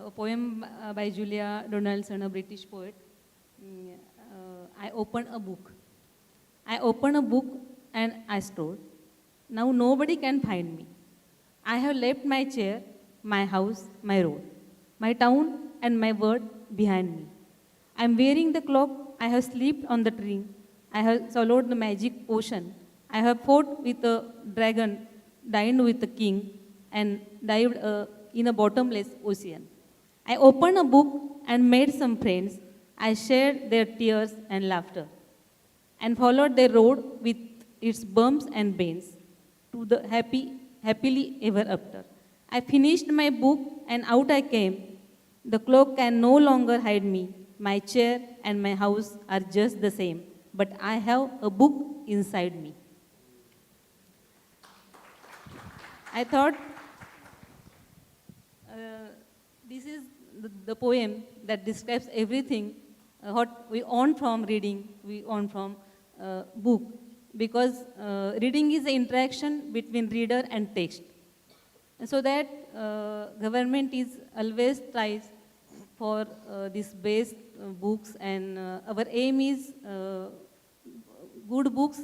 A poem by Julia Donaldson, a British poet. I opened a book. I opened a book and I stored. Now nobody can find me. I have left my chair, my house, my road, my town and my word behind me. I am wearing the cloak, I have slept on the tree, I have swallowed the magic potion, I have fought with a dragon, dined with a king, and dived in a bottomless ocean. I opened a book and made some friends. I shared their tears and laughter, and followed their road with its bumps and bends to the happily ever after. I finished my book and out I came. The cloak can no longer hide me. My chair and my house are just the same, but I have a book inside me. I thought this is the poem that describes everything, what we want from reading, we want from book. Because reading is the interaction between reader and text. And so that government is always tries for these best books, and our aim is good books,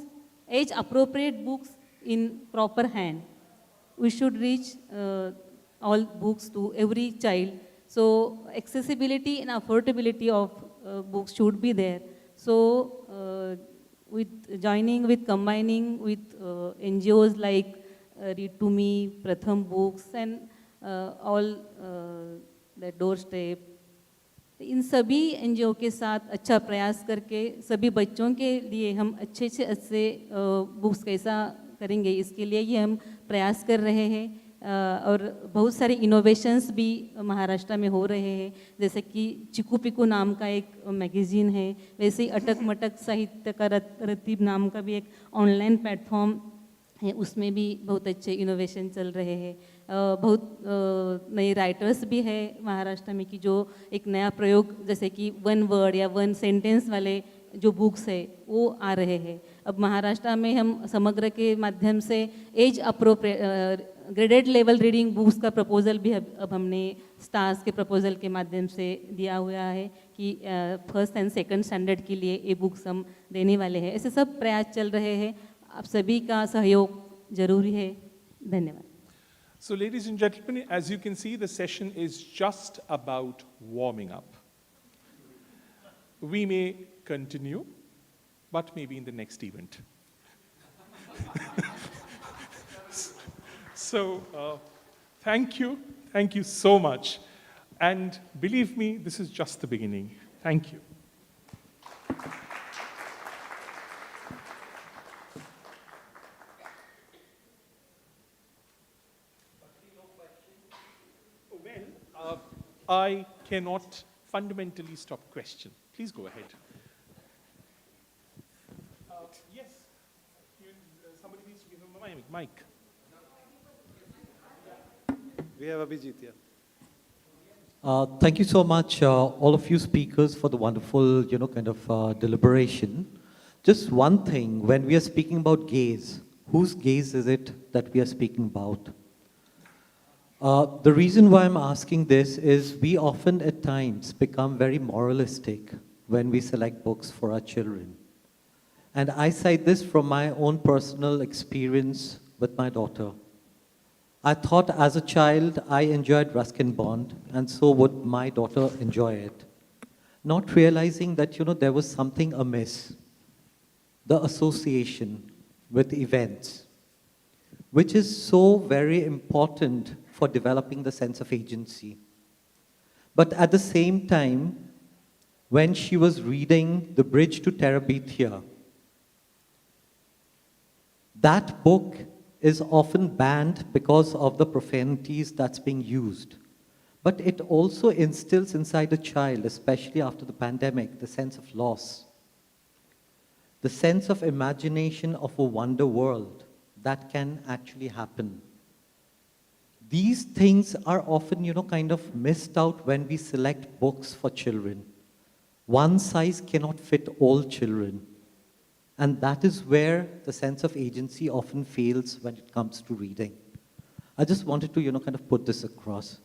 age-appropriate books in proper hand. We should reach all books to every child. So accessibility and affordability of books should be there. So combining with NGOs like Read to Me, Pratham Books, and all the doorstep. इन सभी NGO के साथ अच्छा प्रयास करके सभी बच्चों के लिए हम अच्छे से अच्छे बुक्स कैसा करेंगे, इसके लिए ये हम प्रयास कर रहे हैं। और बहुत सारे इनोवेशंस भी महाराष्ट्र में हो रहे हैं, जैसे कि चिकू पिकू नाम का एक मैगज़ीन है, वैसे ही अटक मटक साहित्य का रतीब नाम का भी एक ऑनलाइन प्लेटफॉर्म है, उसमें भी बहुत अच्छे इनोवेशन चल रहे हैं। बहुत नए राइटर्स भी हैं महाराष्ट्र में कि जो एक नया प्रयोग, जैसे कि 1 वर्ड या 1 सेंटेंस वाले जो बुक्स है वो आ रहे हैं। अब महाराष्ट्र में हम समग्र के माध्यम से age appropriate graded level reading books का प्रपोजल भी अब हमने स्टार्स के प्रपोजल के माध्यम से दिया हुआ है कि फर्स्ट एंड सेकंड स्टैंडर्ड के लिए ये बुक्स हम देने वाले हैं। ऐसे सब प्रयास चल रहे हैं, आप सभी का सहयोग जरूरी है। धन्यवाद। So ladies and gentlemen, as you can see, the session is just about warming up. We may continue, but maybe in the next event. So thank you so much. And believe me, this is just the beginning. Thank you. Well, I cannot fundamentally stop question. Please go ahead. Yes, somebody needs to give him a mic. We have Abhijit here. Thank you so much, all of you speakers, for the wonderful, deliberation. Just one thing, when we are speaking about gaze, whose gaze is it that we are speaking about? The reason why I'm asking this is we often at times become very moralistic when we select books for our children. And I cite this from my own personal experience with my daughter. I thought as a child I enjoyed Ruskin Bond, and so would my daughter enjoy it. Not realizing that, there was something amiss. The association with events, which is so very important for developing the sense of agency. But at the same time, when she was reading The Bridge to Terabithia, that book is often banned because of the profanities that's being used. But it also instills inside a child, especially after the pandemic, the sense of loss, the sense of imagination of a wonder world that can actually happen. These things are often, missed out when we select books for children. One size cannot fit all children. And that is where the sense of agency often fails when it comes to reading. I just wanted to, put this across.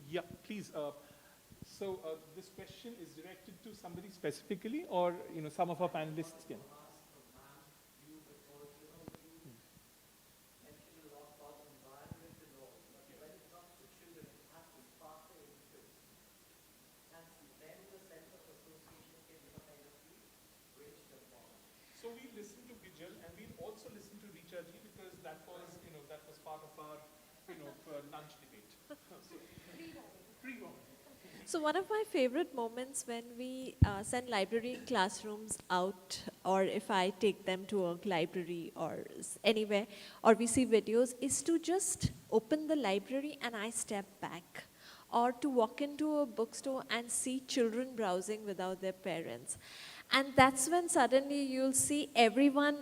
Yeah, please. So this question is directed to somebody specifically, or some of our panelists can. So we listened to Bijal, and we also listened to Richa ji, because that was part of our, lunch debate. So, pre-warm. So one of my favorite moments when we send library classrooms out, or if I take them to a library or anywhere, or we see videos, is to just open the library and I step back. Or to walk into a bookstore and see children browsing without their parents. And that's when suddenly you'll see everyone,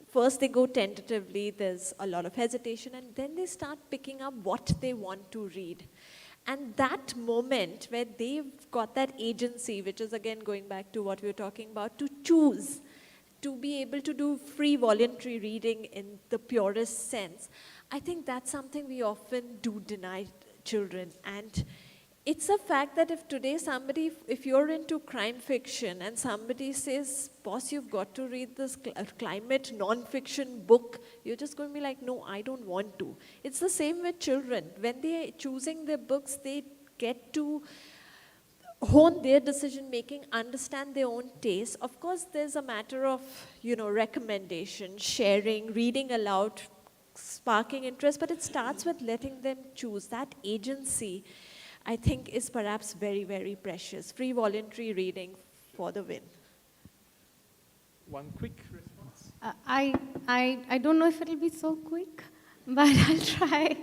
first they go tentatively, there's a lot of hesitation, and then they start picking up what they want to read. And that moment where they've got that agency, which is again going back to what we were talking about, to choose, to be able to do free voluntary reading in the purest sense, I think that's something we often do deny children. And it's a fact that if today somebody, if you're into crime fiction and somebody says, boss, you've got to read this climate non-fiction book, you're just going to be like, no, I don't want to. It's the same with children. When they're choosing their books, they get to hone their decision making, understand their own taste. Of course, there's a matter of, recommendation, sharing, reading aloud, sparking interest, but it starts with letting them choose that agency. I think is perhaps very, very precious. Free voluntary reading for the win. One quick response. I don't know if it'll be so quick, but I'll try.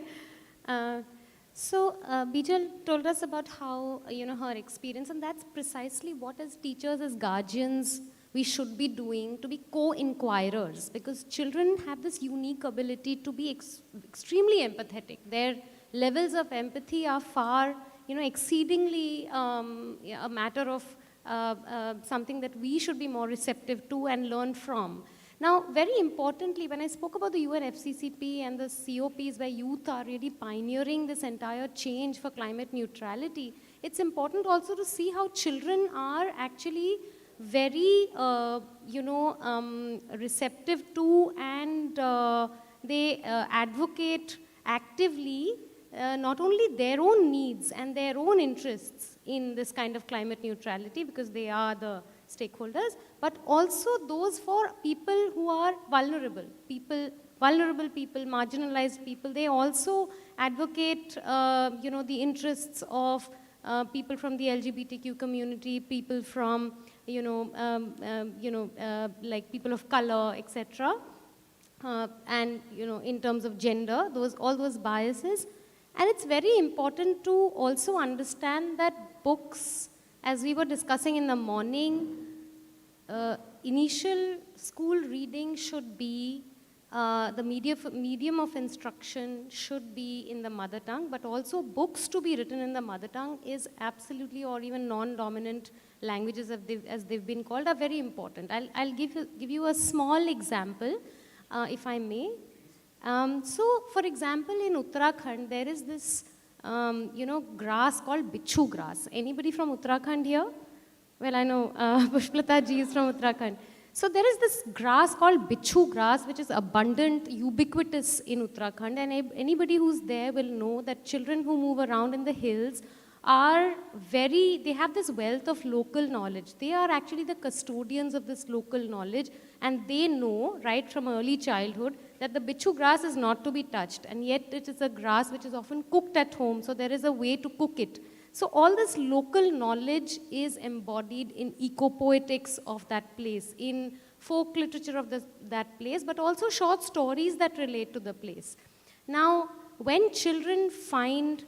Bijal told us about how, her experience, and that's precisely what as teachers, as guardians, we should be doing, to be co-inquirers, because children have this unique ability to be extremely empathetic. Their levels of empathy are far, exceedingly a matter of something that we should be more receptive to and learn from. Now, very importantly, when I spoke about the UNFCCP and the COPs where youth are really pioneering this entire change for climate neutrality, it's important also to see how children are actually very, receptive to, and they advocate actively not only their own needs and their own interests in this kind of climate neutrality, because they are the stakeholders, but also those for people who are vulnerable people, marginalized people. They also advocate, the interests of people from the LGBTQ community, people from, like people of color, etc. And, in terms of gender, all those biases. And it's very important to also understand that books, as we were discussing in the morning, initial school reading should be, the medium of instruction should be in the mother tongue, but also books to be written in the mother tongue is absolutely, or even non-dominant languages as they've been called, are very important. I'll give you a small example, if I may. So, for example, in Uttarakhand, there is this, grass called bichu grass. Anybody from Uttarakhand here? Well, I know Pushpalata ji is from Uttarakhand. So there is this grass called bichu grass, which is abundant, ubiquitous in Uttarakhand. And anybody who's there will know that children who move around in the hills are they have this wealth of local knowledge. They are actually the custodians of this local knowledge, and they know right from early childhood that the bichu grass is not to be touched, and yet it is a grass which is often cooked at home, so there is a way to cook it. So all this local knowledge is embodied in eco-poetics of that place, in folk literature of that place, but also short stories that relate to the place. Now, when children find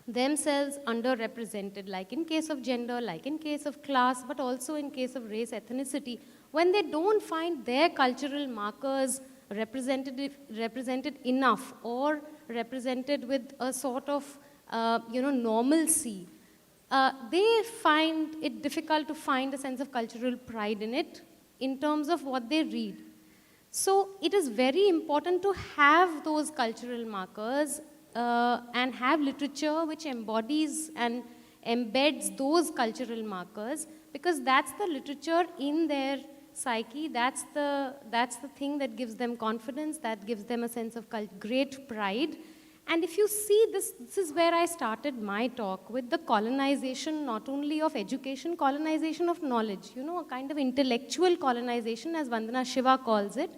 themselves underrepresented, like in case of gender, like in case of class, but also in case of race, ethnicity, when they don't find their cultural markers represented enough, or represented with a sort of normalcy, they find it difficult to find a sense of cultural pride in it in terms of what they read. So it is very important to have those cultural markers and have literature which embodies and embeds those cultural markers, because that's the literature in their psyche, that's the thing that gives them confidence, that gives them a sense of great pride. And if you see this is where I started my talk, with the colonization not only of education, colonization of knowledge, a kind of intellectual colonization, as Vandana Shiva calls it,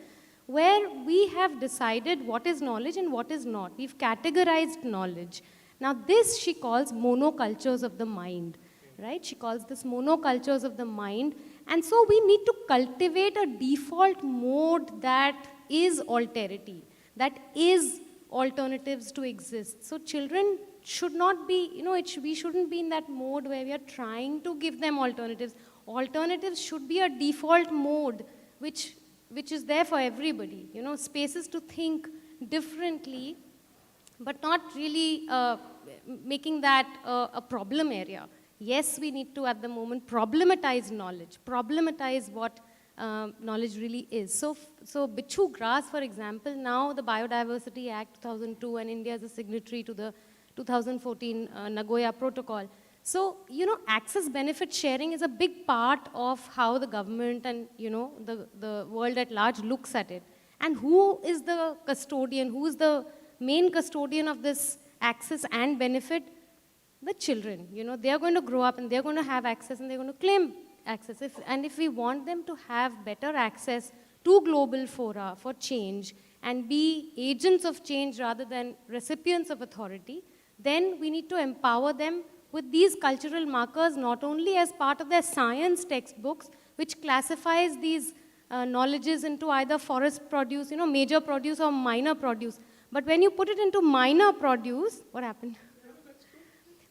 where we have decided what is knowledge and what is not. We've categorized knowledge. Now this she calls monocultures of the mind, right? She calls this monocultures of the mind. And so we need to cultivate a default mode that is alterity, that is alternatives to exist. So children should not be, we shouldn't be in that mode where we are trying to give them alternatives. Alternatives should be a default mode which is there for everybody, spaces to think differently, but not really making that a problem area. Yes, we need to, at the moment, problematize knowledge, problematize what knowledge really is. So bichu grass, for example, now the Biodiversity Act 2002, and India is a signatory to the 2014 Nagoya Protocol. So, access benefit sharing is a big part of how the government and, the world at large looks at it. And who is the custodian, who is the main custodian of this access and benefit? The children. They are going to grow up and they're going to have access and they're going to claim access. If we want them to have better access to global fora for change and be agents of change rather than recipients of authority, then we need to empower them with these cultural markers, not only as part of their science textbooks, which classifies these knowledges into either forest produce, major produce or minor produce. But when you put it into minor produce, what happened?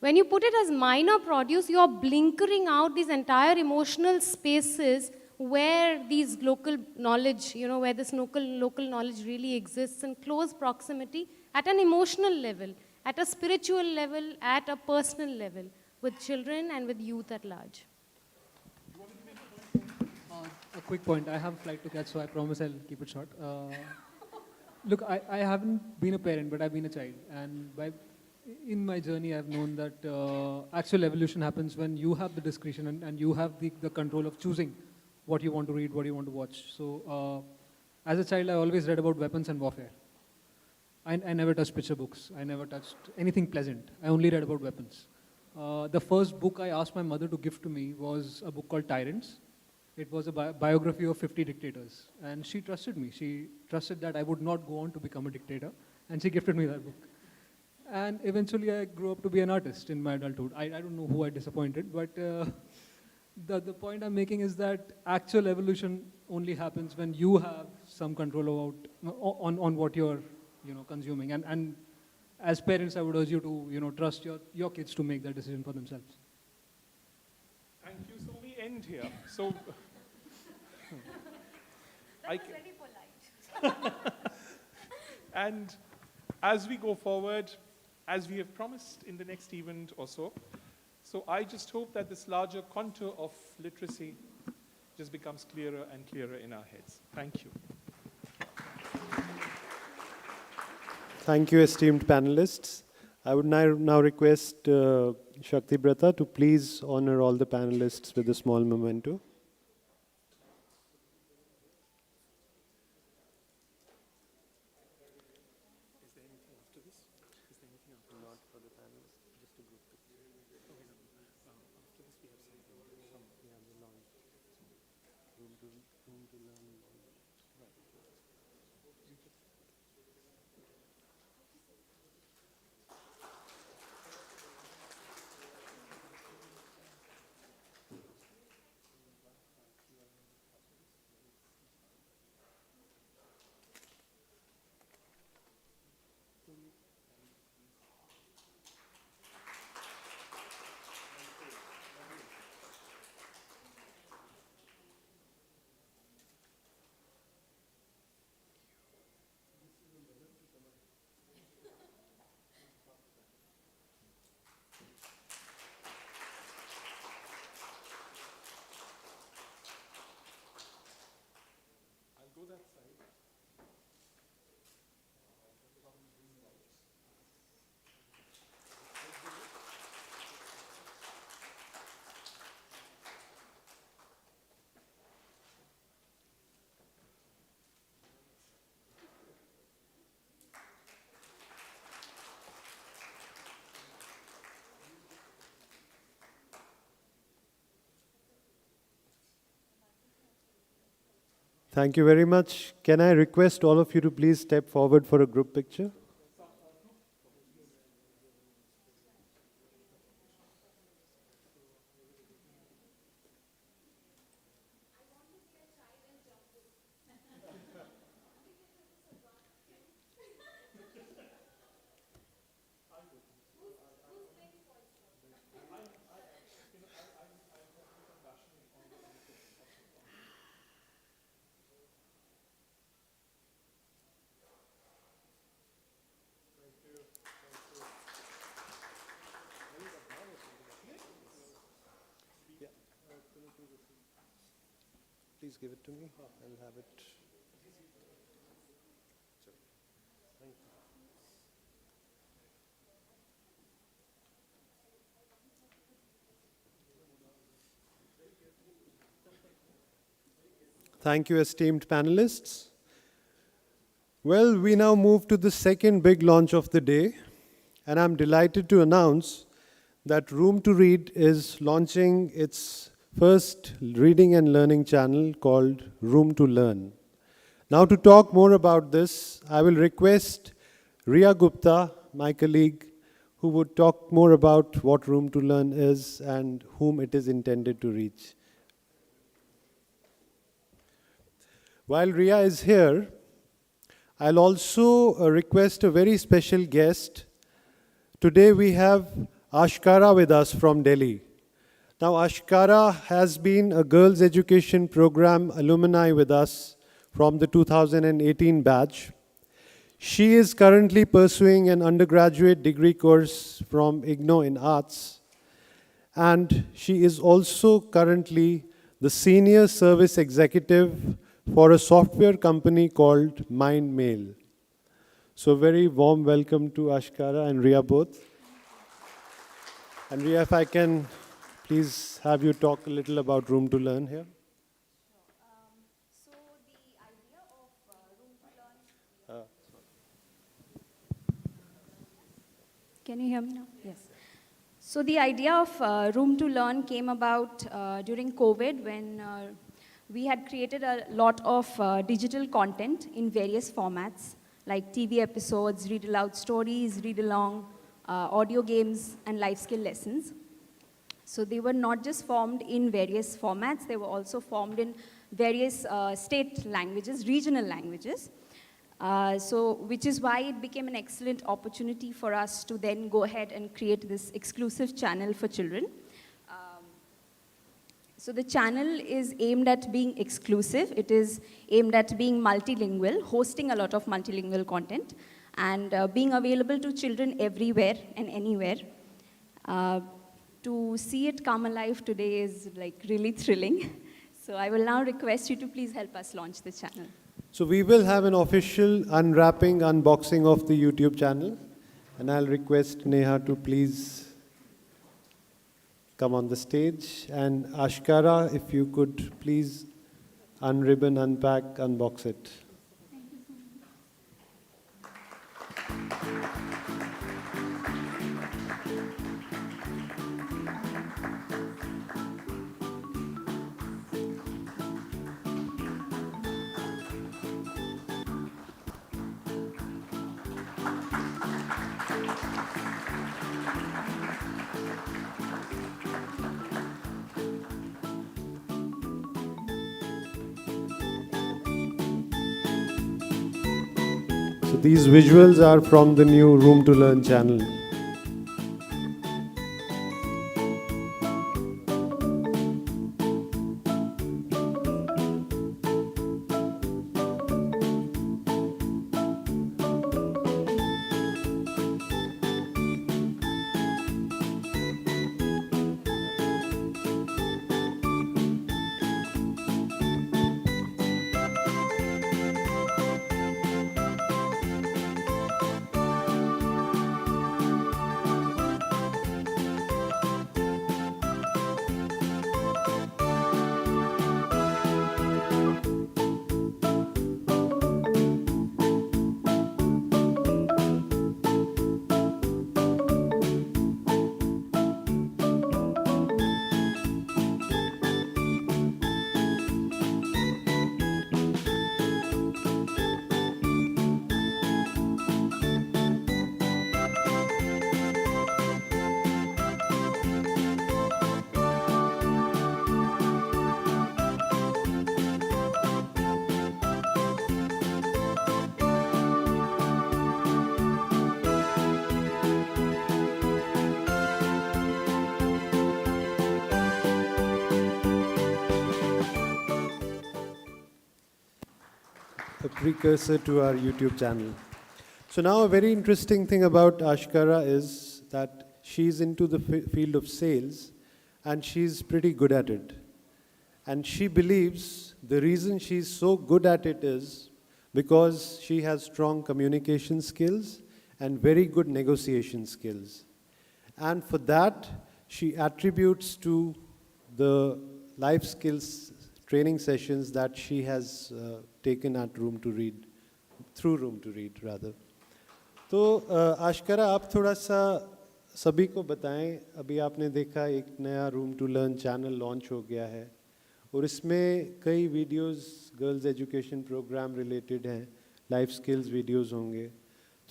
When you put it as minor produce, you're blinkering out these entire emotional spaces where these local knowledge, where this local knowledge really exists in close proximity at an emotional level, at a spiritual level, at a personal level, with children and with youth at large. A quick point. I have a flight to catch, so I promise I'll keep it short. Look, I haven't been a parent, but I've been a child. And in my journey, I've known that actual evolution happens when you have the discretion and you have the control of choosing what you want to read, what you want to watch. So as a child, I always read about weapons and warfare. I never touched picture books. I never touched anything pleasant. I only read about weapons. The first book I asked my mother to give to me was a book called Tyrants. It was a biography of 50 dictators. And she trusted me. She trusted that I would not go on to become a dictator. And she gifted me that book. And eventually I grew up to be an artist in my adulthood. I don't know who I disappointed, but the point I'm making is that actual evolution only happens when you have some control on what you're consuming. And as parents, I would urge you to trust your kids to make that decision for themselves. Thank you. So we end here. So I can, Very polite. and as we go forward, as we have promised in the next event or so I just hope that this larger contour of literacy just becomes clearer and clearer in our heads. Thank you. Thank you, esteemed panelists. I would now request Shakti Brata to please honor all the panelists with a small memento. Thank you very much. Can I request all of you to please step forward for a group picture? Please give it to me. I'll have it. Thank you. Thank you, esteemed panelists. Well, we now move to the second big launch of the day, and I'm delighted to announce that Room to Read is launching its first reading and learning channel called Room to Learn. Now, to talk more about this, I will request Riya Gupta, my colleague, who would talk more about what Room to Learn is and whom it is intended to reach. While Ria is here, I'll also request a very special guest. Today we have Ashkara with us from Delhi. Now Ashkara has been a girls' education program alumni with us from the 2018 batch. She is currently pursuing an undergraduate degree course from IGNO in Arts, and she is also currently the senior service executive for a software company called MindMail. So very warm welcome to Ashkara and Ria both. And Ria, if I can please have you talk a little about Room to Learn here. Can you hear me now? Yes. So the idea of Room to Learn came about during COVID when we had created a lot of digital content in various formats like TV episodes, read aloud stories, read along, audio games, and life skill lessons. So they were not just formed in various formats, they were also formed in various state languages, regional languages. Which is why it became an excellent opportunity for us to then go ahead and create this exclusive channel for children. So the channel is aimed at being exclusive. It is aimed at being multilingual, hosting a lot of multilingual content, and being available to children everywhere and anywhere. To see it come alive today is like really thrilling. So I will now request you to please help us launch the channel. So we will have an official unwrapping, unboxing of the YouTube channel, and I'll request Neha to please come on the stage. And Ashkara, if you could please unribbon, unpack, unbox it. So these visuals are from the new Room to Learn channel. A precursor to our YouTube channel. So now a very interesting thing about Ashkara is that she's into the field of sales and she's pretty good at it. And she believes the reason she's so good at it is because she has strong communication skills and very good negotiation skills. And for that, she attributes to the life skills training sessions that she has taken at Room to Read, through Room to Read rather. तो आशकरा आप थोड़ा सा सभी को बताएं, अभी आपने देखा एक नया room to learn channel launch हो गया है और इसमें कई videos girls education programme related हैं, लाइफ स्किल्स वीडियोस होंगे.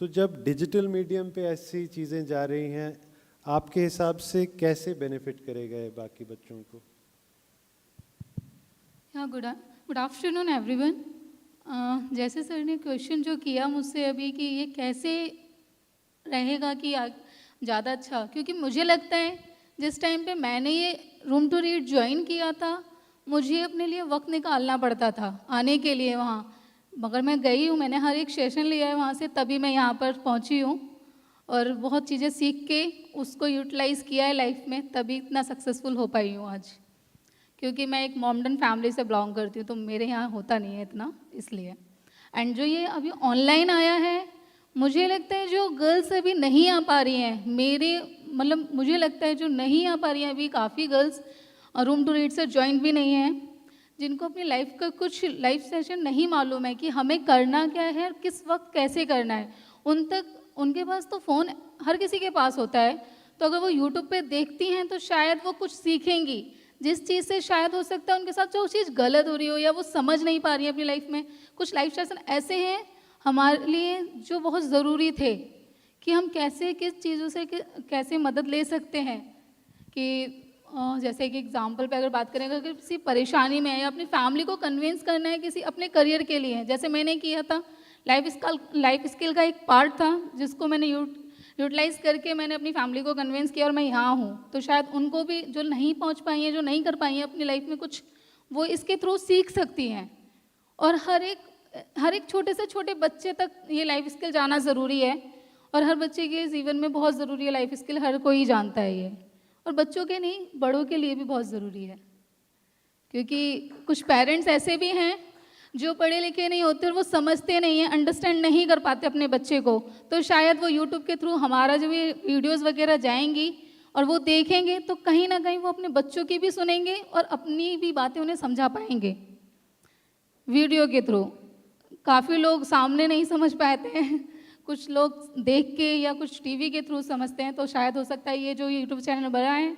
तो जब डिजिटल मीडियम पे ऐसी चीज़ें जा रही हैं, आपके हिसाब से कैसे बेनिफिट करेगा ये बाकी बच्चों को? हाँ, गुड आफ्टरनून एवरीवन। जैसे सर ने क्वेश्चन जो किया मुझसे अभी कि ये कैसे रहेगा कि ज़्यादा अच्छा, क्योंकि मुझे लगता है जिस टाइम पे मैंने ये रूम टू रीड ज्वाइन किया था, मुझे अपने लिए वक्त निकालना पड़ता था आने के लिए वहाँ। मगर मैं गई हूँ, मैंने हर एक सेशन लिया है वहाँ से, तभी मैं यहाँ पर पहुँची हूँ और बहुत चीज़ें सीख के उसको यूटिलाइज़ किया है लाइफ में, तभी इतना सक्सेसफुल हो पाई हूँ आज। क्योंकि मैं एक मॉमडन फैमिली से बिलोंग करती हूँ, तो मेरे यहाँ होता नहीं है इतना, इसलिए। एंड जो ये अभी ऑनलाइन आया है, मुझे लगता है जो गर्ल्स अभी नहीं आ पा रही हैं, मतलब मुझे लगता है जो नहीं आ पा रही हैं अभी, काफ़ी गर्ल्स रूम टू रीड से ज्वाइन भी नहीं है, जिनको अपनी लाइफ का कुछ लाइफ सेशन नहीं मालूम है कि हमें करना क्या है और किस वक्त कैसे करना है। उनके पास तो फ़ोन हर किसी के पास होता है, तो अगर वो यूट्यूब पे देखती हैं तो शायद वो कुछ सीखेंगी, जिस चीज़ से शायद हो सकता है उनके साथ जो चीज़ गलत हो रही हो या वो समझ नहीं पा रही है अपनी लाइफ में। कुछ लाइफ सेशन ऐसे हैं हमारे लिए जो बहुत ज़रूरी थे कि हम कैसे किस चीज़ों से कैसे मदद ले सकते हैं। कि जैसे कि एग्जांपल पे अगर बात करें, अगर किसी परेशानी में है या अपनी फैमिली को कन्विंस करना है किसी अपने करियर के लिए, जैसे मैंने किया था, लाइफ स्किल का एक पार्ट था जिसको मैंने यूटिलाइज़ करके मैंने अपनी फैमिली को कन्विंस किया और मैं यहाँ हूँ। तो शायद उनको भी जो नहीं पहुँच पाई हैं, जो नहीं कर पाई हैं अपनी लाइफ में कुछ, वो इसके थ्रू सीख सकती हैं। और हर एक छोटे से छोटे बच्चे तक ये लाइफ स्किल जाना ज़रूरी है, और हर बच्चे के जीवन में बहुत ज़रूरी है लाइफ स्किल, हर कोई जानता है ये, और बच्चों के नहीं बड़ों के लिए भी बहुत ज़रूरी है। क्योंकि कुछ पेरेंट्स ऐसे भी हैं जो पढ़े लिखे नहीं होते और वो समझते नहीं हैं, अंडरस्टैंड नहीं कर पाते अपने बच्चे को, तो शायद वो यूट्यूब के थ्रू हमारा जो ये वीडियोज़ वगैरह जाएंगी और वो देखेंगे, तो कहीं ना कहीं वो अपने बच्चों की भी सुनेंगे और अपनी भी बातें उन्हें समझा पाएंगे वीडियो के थ्रू। काफ़ी लोग सामने नहीं समझ पाते हैं, कुछ लोग देख के या कुछ टीवी के थ्रू समझते हैं, तो शायद हो सकता है ये जो यूट्यूब चैनल बना है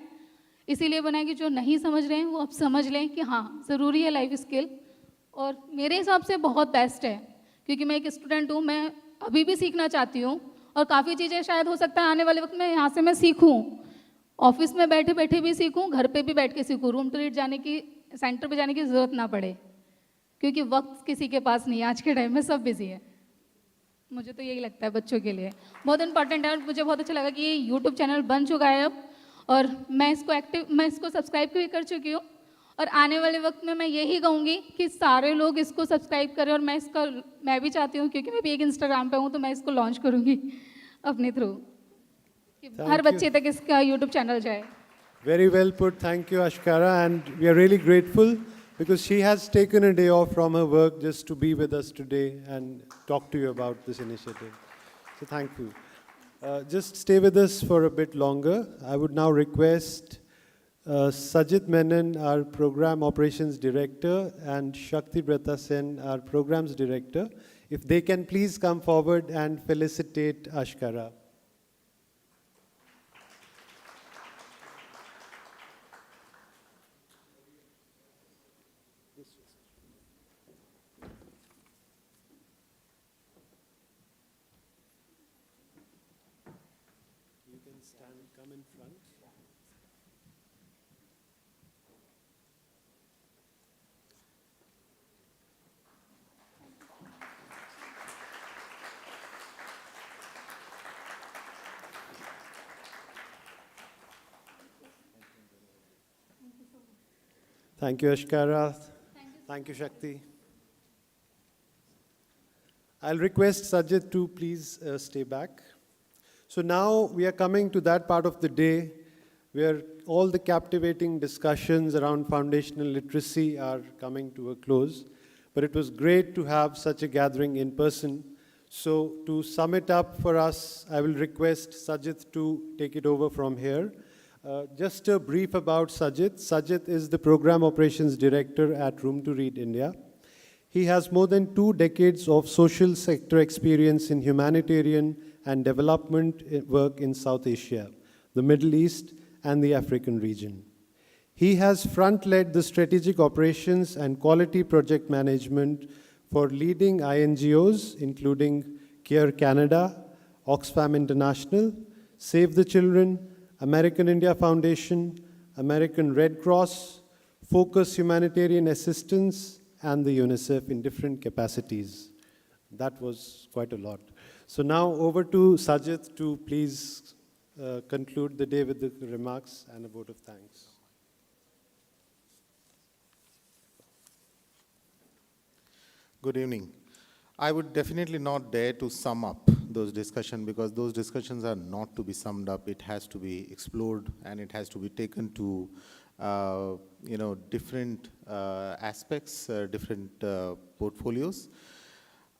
इसीलिए बना है कि जो नहीं समझ रहे हैं वो अब समझ लें कि हाँ ज़रूरी है लाइफ स्किल। और मेरे हिसाब से बहुत बेस्ट है, क्योंकि मैं एक स्टूडेंट हूँ, मैं अभी भी सीखना चाहती हूँ और काफ़ी चीज़ें शायद हो सकता है आने वाले वक्त में यहाँ से मैं सीखूँ, ऑफिस में बैठे बैठे भी सीखूँ, घर पे भी बैठ के सीखूँ, रूम टू रीड जाने की, सेंटर पे जाने की ज़रूरत ना पड़े, क्योंकि वक्त किसी के पास नहीं है आज के टाइम में, सब बिजी है। मुझे तो यही लगता है बच्चों के लिए बहुत इंपॉर्टेंट है। और मुझे बहुत अच्छा लगा कि ये यूट्यूब चैनल बन चुका है अब, और मैं इसको सब्सक्राइब भी कर चुकी हूँ, और आने वाले वक्त में मैं यही कहूँगी कि सारे लोग इसको सब्सक्राइब करें, और मैं भी चाहती हूँ, क्योंकि मैं भी एक इंस्टाग्राम पे हूँ, तो मैं इसको लॉन्च करूँगी अपने थ्रू, हर बच्चे तक इसका यूट्यूब चैनल जाए। Very well put. Thank you, Ashkara. And we are really grateful because she has taken a day off from her work just to be with us today and talk to you about this initiative. So thank you. Just stay with us for a bit longer. I would now request Sajid Menon, our Program Operations Director, and Shakti Brata Sen, our Programs Director, if they can please come forward and felicitate Ashkara. You can stand, come in front. Thank you, Ashkara. Thank you, Shakti. I'll request Sajid to please stay back. So now we are coming to that part of the day where all the captivating discussions around foundational literacy are coming to a close. But it was great to have such a gathering in person. So to sum it up for us, I will request Sajid to take it over from here. Just a brief about Sajid. Sajid is the Program Operations Director at Room to Read India. He has more than 2 decades of social sector experience in humanitarian and development work in South Asia, the Middle East, and the African region. He has front-led the strategic operations and quality project management for leading INGOs, including Care Canada, Oxfam International, Save the Children, American India Foundation, American Red Cross, Focus Humanitarian Assistance, and the UNICEF in different capacities. That was quite a lot. So now over to Sajid to please conclude the day with the remarks and a vote of thanks. Good evening. I would definitely not dare to sum up those discussions, because those discussions are not to be summed up. It has to be explored and it has to be taken to different aspects, different portfolios.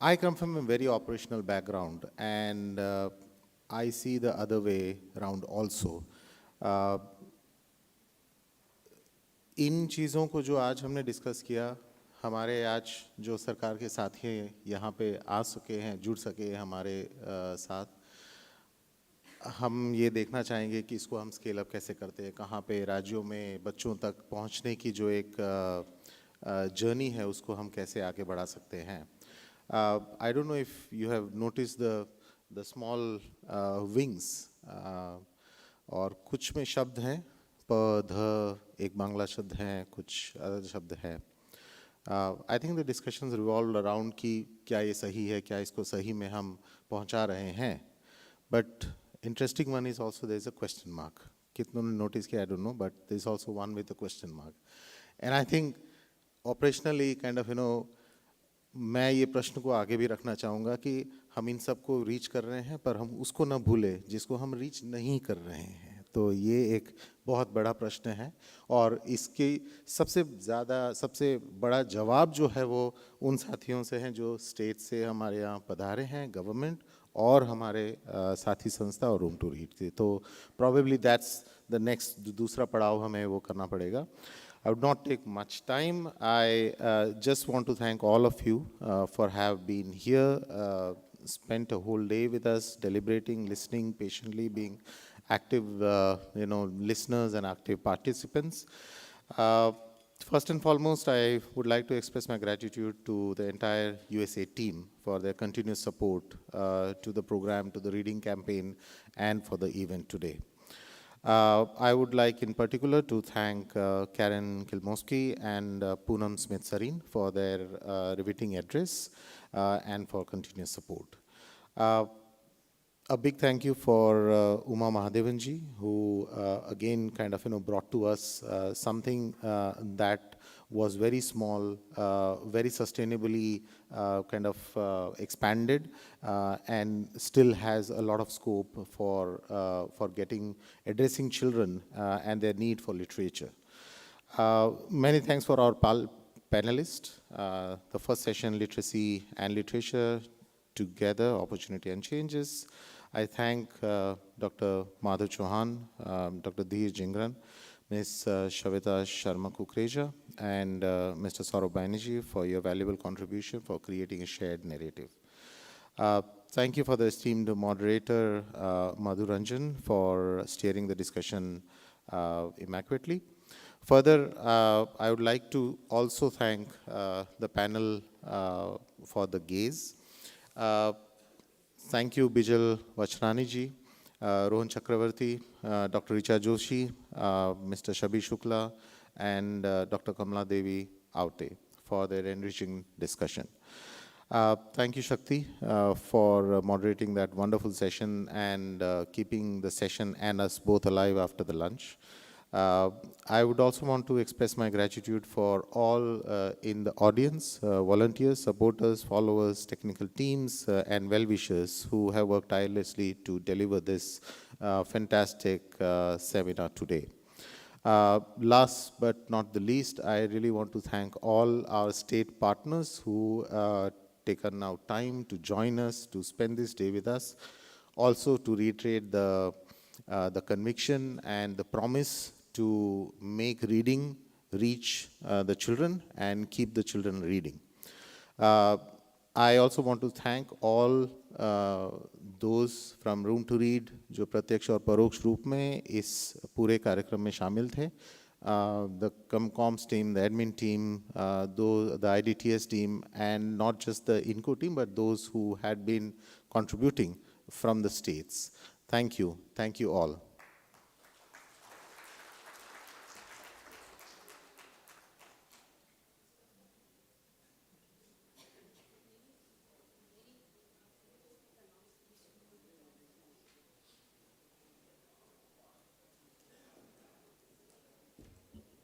I come from a very operational background, and I see the other way around also. इन चीज़ों को जो आज हमने discuss किया, हमारे आज जो सरकार के साथी यहाँ पे आ सके हैं, जुड़ सके हैं हमारे साथ, हम ये देखना चाहेंगे कि इसको हम स्केल अप कैसे करते हैं, कहाँ पे राज्यों में बच्चों तक पहुँचने की जो एक जर्नी है उसको हम कैसे आगे बढ़ा सकते हैं. I don't know if you have noticed the small wings, और कुछ में शब्द हैं, प ध एक बांग्ला शब्द हैं, कुछ अदर शब्द हैं. I think the discussions revolved around कि क्या ये सही है, क्या इसको सही में हम पहुंचा रहे हैं. But interesting one is also there is a question mark. कितनों ने notice किया I don't know, but there is also one with a question mark. And I think operationally kind of मैं ये प्रश्न को आगे भी रखना चाहूँगा कि हम इन सबको रीच कर रहे हैं, पर हम उसको ना भूलें जिसको हम रीच नहीं कर रहे हैं. तो ये एक बहुत बड़ा प्रश्न है, और इसकी सबसे बड़ा जवाब जो है वो उन साथियों से हैं जो स्टेट से हमारे यहाँ पधारे हैं, गवर्नमेंट और हमारे साथी संस्था और रूम टू रीड से. तो probably that's the next दूसरा पड़ाव हमें वो करना पड़ेगा. I would not take much time. I just want to thank all of you for have been here, spent a whole day with us, deliberating, listening patiently, being active, listeners and active participants. First and foremost, I would like to express my gratitude to the entire USA team for their continuous support to the program, to the reading campaign, and for the event today. I would like in particular to thank Karen Kilmosky and Poonam Smith-Sareen for their riveting address and for continuous support. A big thank you for Uma Mahadevanji, who again kind of brought to us something that was very small, very sustainably kind of expanded, and still has a lot of scope for addressing children and their need for literature. Many thanks for our panelists. The first session, Literacy and Literature Together, Opportunity and Changes. I thank Dr. Madhav Chauhan, Dr. Dheer Jingran, Ms. Shavita Sharma Kukreja, and Mr. Saurabh Banerjee for your valuable contribution for creating a shared narrative. Thank you for the esteemed moderator, Madhu Ranjan, for steering the discussion immaculately. Further, I would like to also thank the panel for the gaze. Thank you, Bijal Vachrani ji, Rohan Chakravarti, Dr. Richa Joshi, Mr. Shabi Shukla, and Dr. Kamala Devi Aute for their enriching discussion. Thank you, Shakti, for moderating that wonderful session and keeping the session and us both alive after the lunch. I would also want to express my gratitude for all in the audience, volunteers, supporters, followers, technical teams, and well-wishers who have worked tirelessly to deliver this fantastic seminar today. Last but not the least, I really want to thank all our state partners who taken out time to join us, to spend this day with us. Also to reiterate the conviction and the promise to make reading reach the children and keep the children reading. I also want to thank all those from Room to Read जो प्रत्यक्ष और परोक्ष रूप में इस पूरे कार्यक्रम में शामिल थे. The comms team, the admin team, the IDTS team, and not just the INCO team, but those who had been contributing from the states. Thank you. Thank you all.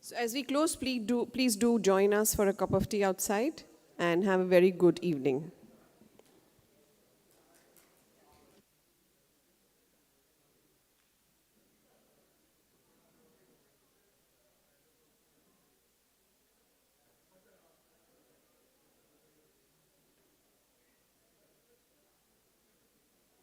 So as we close, please do join us for a cup of tea outside and have a very good evening.